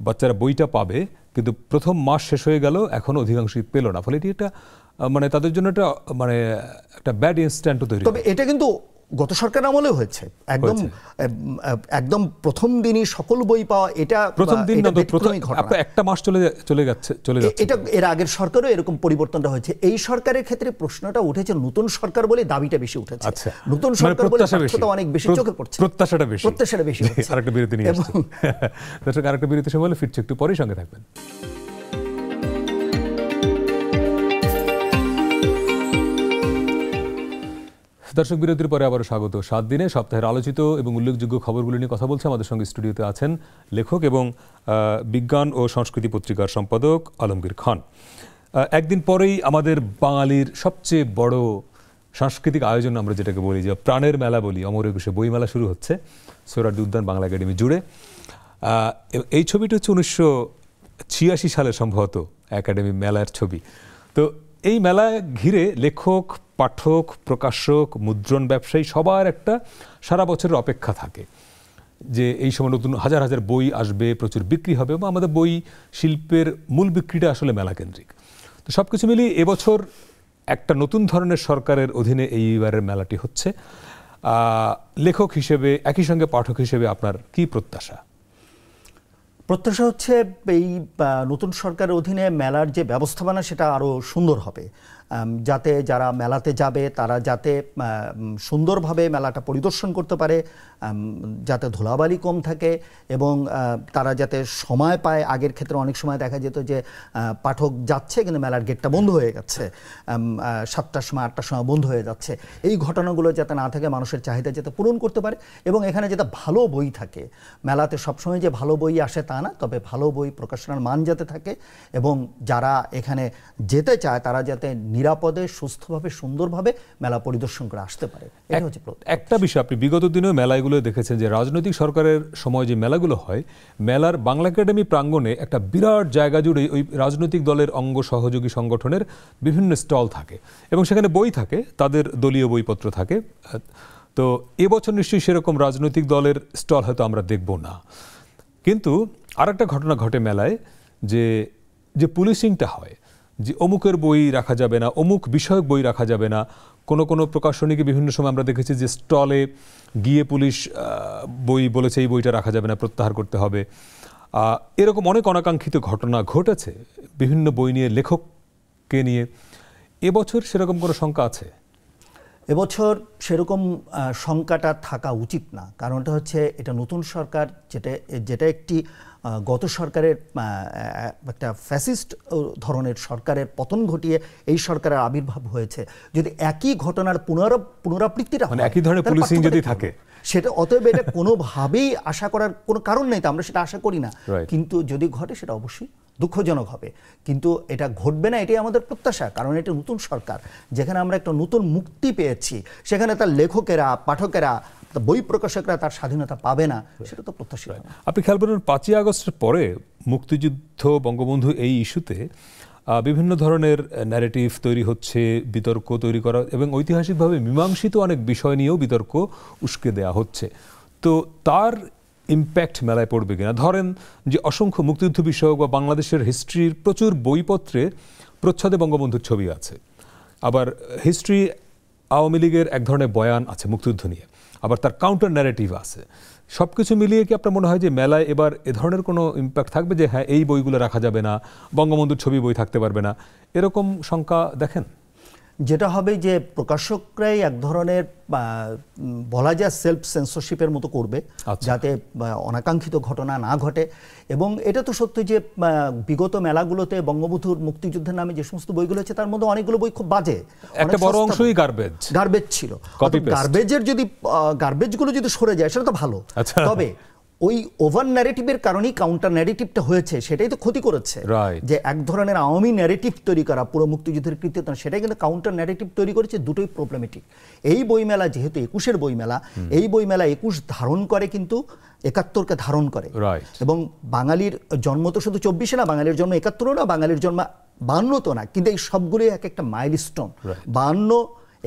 বাচ্চারা বইটা পাবে, কিন্তু প্রথম মাস শেষ হয়ে গেল, এখনো অধিকাংশই পেল না। ফলে এটি একটা মানে তাদের জন্য একটা মানে একটা ব্যাড ইনস্ট্যান্ট তৈরি। তবে এটা কিন্তু গত সরকার আমলেও হয়েছে, একদম প্রথম দিনই সকল বই পাওয়া, এটা প্রথম দিন একটা মাস চলে যাচ্ছে। এটা এর আগের সরকারও এরকম পরিবর্তনটা হয়েছে। এই সরকারের ক্ষেত্রে প্রশ্নটা উঠেছে নতুন সরকার বলে দাবিটা বেশি উঠেছে। নতুন সরকার বলে অনেক বেশি চোখে পড়ছে, প্রত্যাশাটা বেশি। আরেকটা বিরতি নিয়ে আসছি দর্শক, আরেকটা বিরতি সময় হলে ফিরছে, একটু পরেই সঙ্গে থাকবেন। দর্শক, বিরতির পরে আবারও স্বাগত। 7 দিনে সপ্তাহের আলোচিত এবং উল্লেখযোগ্য খবরগুলো নিয়ে কথা বলছে। আমাদের সঙ্গে স্টুডিওতে আছেন লেখক এবং বিজ্ঞান ও সংস্কৃতি পত্রিকার সম্পাদক আলমগীর খান। একদিন পরেই আমাদের বাঙালির সবচেয়ে বড় সাংস্কৃতিক আয়োজন, আমরা যেটাকে বলি যে প্রাণের মেলা বলি, অমর একুশে বইমেলা শুরু হচ্ছে সোহরাওয়ার্দী উদ্যান বাংলা একাডেমি জুড়ে। এই ছবিটা হচ্ছে 1986 সালে সম্ভবত একাডেমি মেলার ছবি। তো এই মেলা ঘিরে লেখক, পাঠক, প্রকাশক, মুদ্রণ ব্যবসায়ী সবার একটা সারা বছরের অপেক্ষা থাকে যে এই সময় নতুন হাজার হাজার বই আসবে, প্রচুর বিক্রি হবে, এবং আমাদের বই শিল্পের মূল বিক্রিটা আসলে মেলা কেন্দ্রিক। তো সব কিছু মিলিয়ে এবছর একটা নতুন ধরনের সরকারের অধীনে এইবারের মেলাটি হচ্ছে। লেখক হিসেবে, একই সঙ্গে পাঠক হিসেবে আপনার কি প্রত্যাশা? প্রত্যাশা হচ্ছে এই নতুন সরকারের অধীনে মেলার যে ব্যবস্থাপনা সেটা আরও সুন্দর হবে, যাতে যারা মেলাতে যাবে তারা যাতে সুন্দরভাবে মেলাটা পরিদর্শন করতে পারে, যাতে ধুলাবালি কম থাকে এবং তারা যাতে সময় পায়। আগের ক্ষেত্রে অনেক সময় দেখা যেত যে পাঠক যাচ্ছে কিন্তু মেলার গেটটা বন্ধ হয়ে গেছে, 7টার সময় 8টার সময় বন্ধ হয়ে যাচ্ছে। এই ঘটনাগুলো যাতে না থাকে, মানুষের চাহিদা যাতে পূরণ করতে পারে এবং এখানে যাতে ভালো বই থাকে। মেলাতে সবসময় যে ভালো বই আসে তা না, তবে ভালো বই প্রকাশনার মান যাতে থাকে এবং যারা এখানে যেতে চায় তারা যাতে নিরাপদে, সুস্থভাবে, সুন্দরভাবে মেলা পরিদর্শন করে আসতে পারে। এটা হচ্ছে একটা বিষয়, আপনি বিগত দিনেও মেলাগুলো দেখেছেন যে রাজনৈতিক সরকারের সময় যে মেলাগুলো হয়, মেলার বাংলা একাডেমি প্রাঙ্গণে একটা বিরাট জায়গা জুড়ে ওই রাজনৈতিক দলের অঙ্গ সহযোগী সংগঠনের বিভিন্ন স্টল থাকে এবং সেখানে বই থাকে, তাদের দলীয় বইপত্র থাকে। তো এবছর নিশ্চয়ই সেরকম রাজনৈতিক দলের স্টল হয়তো আমরা দেখব না। কিন্তু আরেকটা ঘটনা ঘটে মেলায়, যে পুলিশিংটা হয়, যে অমুকের বই রাখা যাবে না, অমুক বিষয়ক বই রাখা যাবে না। কোনো প্রকাশনীকে বিভিন্ন সময় আমরা দেখেছি যে স্টলে গিয়ে পুলিশ বই বলেছে এই বইটা রাখা যাবে না, প্রত্যাহার করতে হবে। এরকম অনেক অনাকাঙ্ক্ষিত ঘটনা ঘটেছে বিভিন্ন বই নিয়ে, লেখককে নিয়ে। এবছর সেরকম কোনো শঙ্কা আছে? এবছর সেরকম শঙ্কাটা থাকা উচিত না, কারণটা হচ্ছে এটা নতুন সরকার, যেটা একটি গত সরকারের একটা ফ্যাসিস্ট ধরনের সরকারের পতন ঘটিয়ে এই সরকারের আবির্ভাব হয়েছে। যদি একই ঘটনার পুনরাবৃত্তিটা মানে একই ধরনের পুলিশিং যদি থাকে, সেটা অতএব এটা কোনোভাবেই আশা করার কোনো কারণ নেই, তো আমরা সেটা আশা করি না। কিন্তু যদি ঘটে সেটা অবশ্যই দুঃখজনক হবে, কিন্তু এটা ঘটবে না এটাই আমাদের প্রত্যাশা। কারণ এটা নতুন সরকার, যেখানে আমরা একটা নতুন মুক্তি পেয়েছি, সেখানে তার লেখকেরা, পাঠকেরা, বই প্রকাশকরা তার স্বাধীনতা পাবে না, সেটা তো প্রত্যাশিত। আপনি খেয়াল করেন 5ই আগস্টের পরে মুক্তিযুদ্ধ, বঙ্গবন্ধু এই ইস্যুতে বিভিন্ন ধরনের ন্যারেটিভ তৈরি হচ্ছে, বিতর্ক তৈরি করা এবং ঐতিহাসিকভাবে মীমাংসিত অনেক বিষয় নিয়েও বিতর্ক উস্কে দেওয়া হচ্ছে। তো তার ইম্প্যাক্ট মেলায় পড়বে কিনা? ধরেন যে অসংখ্য মুক্তিযুদ্ধ বিষয়ক বা বাংলাদেশের হিস্ট্রির প্রচুর বইপত্রে প্রচ্ছদে বঙ্গবন্ধুর ছবি আছে, আবার হিস্ট্রি আওয়ামী লীগের এক ধরনের বয়ান আছে মুক্তিযুদ্ধ নিয়ে, আবার তার কাউন্টার ন্যারেটিভ আছে। সব কিছু মিলিয়ে কি আপনার মনে হয় যে মেলায় এবার এ ধরনের কোনো ইম্প্যাক্ট থাকবে যে হ্যাঁ এই বইগুলো রাখা যাবে না, বঙ্গবন্ধুর ছবি বই থাকতে পারবে না, এরকম শঙ্কা দেখেন? যেটা হবে যে প্রকাশকরাই এক ধরনের বলা যায় সেলফ সেন্সরশিপের মতো করবে, যাতে অনাকাঙ্ক্ষিত ঘটনা না ঘটে। এবং এটা তো সত্যি যে বিগত মেলাগুলোতে বঙ্গবন্ধুর মুক্তিযুদ্ধের নামে যে সমস্ত বইগুলো আছে তার মধ্যে অনেকগুলো বই খুব বাজে, একটা বড় অংশই গার্বেজ ছিল। গার্বেজগুলো যদি সরে যায় সেটা তো ভালো, তবে ওই ওভার ন্যারেটিভের কারণেই কাউন্টার ন্যারেটিভটা হয়েছে, সেটাই তো ক্ষতি করেছে। যে এক ধরনের আওয়ামী ন্যারেটিভ তৈরি করা পুরো মুক্তিযুদ্ধের কৃতিত্ব, সেটাই কিন্তু কাউন্টার ন্যারেটিভ তৈরি করেছে। দুটোই প্রবলেমেটিক। এই বইমেলা যেহেতু 21-এর বইমেলা, এই বইমেলা 21 ধারণ করে কিন্তু 71-কে ধারণ করে। এবং বাঙালির জন্ম তো শুধু 24-এ না, বাঙালির জন্ম 71-ও না, বাঙালির জন্ম 52 তো না, কিন্তু এই সবগুলোই এক একটা মাইলস্টোন। 52,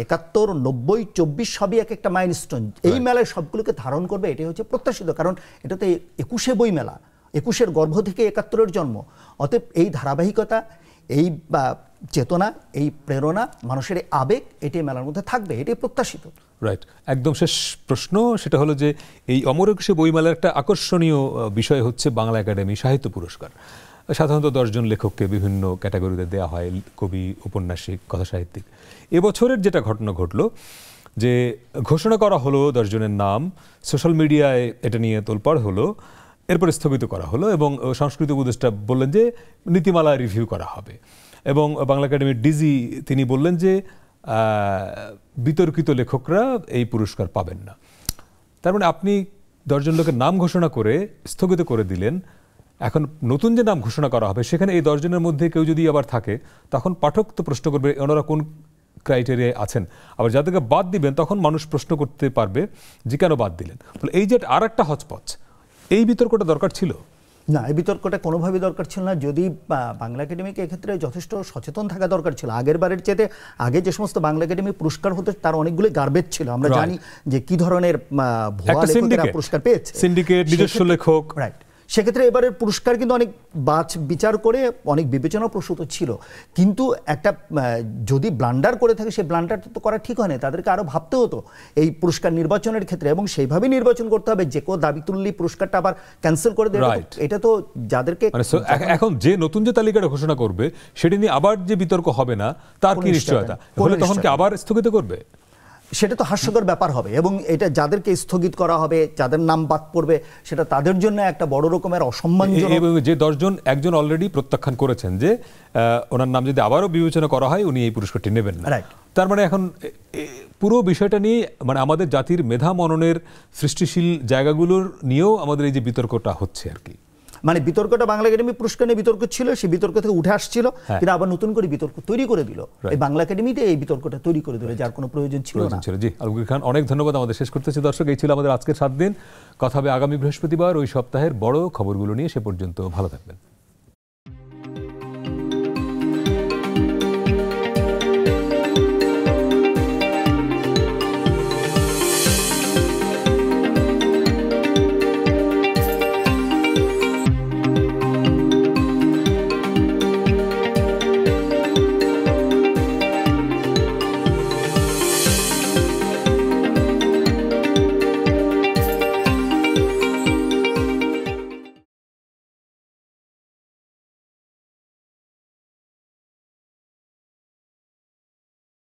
71, 90, 24 সবই এক একটা মাইলস্টোন। এই মেলায় সবগুলোকে ধারণ করবে, এটাই হচ্ছে প্রত্যাশিত। কারণ এটা তো 21-এ বই মেলা, 21-এর গর্ভ থেকে 71-এর জন্ম। অতএব এই ধারাবাহিকতা, এই চেতনা, এই প্রেরণা, মানুষের আবেগ, এটাই মেলার মধ্যে থাকবে, এটাই প্রত্যাশিত। রাইট। একদম শেষ প্রশ্ন, সেটা হলো যে এই অমর একুশে বইমেলার একটা আকর্ষণীয় বিষয় হচ্ছে বাংলা একাডেমি সাহিত্য পুরস্কার। সাধারণত 10 জন লেখককে বিভিন্ন ক্যাটাগরিতে দেওয়া হয়, কবি, ঔপন্যাসিক, কথাসাহিত্যিক। এবছরের যেটা ঘটনা ঘটলো, যে ঘোষণা করা হলো 10 জনের নাম, সোশ্যাল মিডিয়ায় এটা নিয়ে তোলপাড় হলো, এরপরে স্থগিত করা হলো এবং সংস্কৃতি উপদেষ্টা বললেন যে নীতিমালা রিভিউ করা হবে এবং বাংলা একাডেমির ডিজি তিনি বললেন যে বিতর্কিত লেখকরা এই পুরস্কার পাবেন না। তার মানে আপনি 10 জন লোকের নাম ঘোষণা করে স্থগিত করে দিলেন। এখন নতুন যে নাম ঘোষণা করা হবে সেখানে এই 10 জনের মধ্যে কেউ যদি আবার থাকে, তখন পাঠক তো প্রশ্ন করবে ওনারা কোন ক্রাইটেরিয়ায় আছেন। আবার যাদেরকে বাদ দিবেন তখন মানুষ প্রশ্ন করতে পারবে যে কেন বাদ দিলেন। এই যে আর একটা হচপচ, এই বিতর্কটা দরকার ছিল না, এই বিতর্কটা কোনোভাবেই দরকার ছিল না। যদি বাংলা একাডেমিকে এক্ষেত্রে যথেষ্ট সচেতন থাকা দরকার ছিল। আগের বারের চেয়ে আগে যে সমস্ত বাংলা একাডেমি পুরস্কার হতো তার অনেকগুলো গার্বেজ ছিল। আমরা জানি যে কি ধরনের ভুয়া লেখকেরা পুরস্কার পেয়েছে, সিন্ডিকেট, নিজস্ব লেখক। রাইট। সেক্ষেত্রে এবারের পুরস্কার কিন্তু অনেক বিচার করে অনেক বিবেচনা প্রসূত ছিল, কিন্তু একটা যদি ব্লান্ডার করে থাকে সেই ব্লান্ডারটা তো করা ঠিক হয় না, তাদেরকে আরও ভাবতে হতো এই পুরস্কার নির্বাচনের ক্ষেত্রে, এবং সেইভাবেই নির্বাচন করতে হবে। যে কেউ দাবি তুললেই পুরস্কারটা আবার ক্যান্সেল করে দেবে, এটা তো যাদেরকে এখন যে নতুন যে তালিকাটা ঘোষণা করবে সেটা নিয়ে আবার যে বিতর্ক হবে না তার কি নিশ্চয়তা, হলে তখন কি আবার স্থগিত করবে? সেটা তো হাস্যকর ব্যাপার হবে, এবং এটা যাদেরকে স্থগিত করা হবে, যাদের নাম বাদ পড়বে, সেটা তাদের জন্য একটা বড় রকমের অসম্মানজনক। এবং যে 10 জন, একজন অলরেডি প্রত্যাখ্যান করেছেন যে ওনার নাম যদি আবারও বিবেচনা করা হয় উনি এই পুরস্কারটি নেবেন না। তার মানে এখন পুরো বিষয়টা নিয়ে মানে আমাদের জাতির মেধা মননের সৃষ্টিশীল জায়গাগুলোর নিয়েও আমাদের এই যে বিতর্কটা হচ্ছে আর কি। মানে বিতর্কটা বাংলা একাডেমি পুরস্কার নিয়ে বিতর্ক ছিল, সেই বিতর্ক থেকে উঠে আসছিল, কিন্তু আবার নতুন করে বিতর্ক তৈরি করে দিল এই বাংলা একাডেমিতে, এই বিতর্কটা তৈরি করে দিল যার কোনো প্রয়োজন ছিল না। জি আলমগীর খান, অনেক ধন্যবাদ। আমাদের শেষ করতেছি দর্শক, এই ছিল আমাদের আজকের 7 দিন। কথা হবে আগামী বৃহস্পতিবার ওই সপ্তাহের বড় খবরগুলো নিয়ে। সে পর্যন্ত ভালো থাকবেন।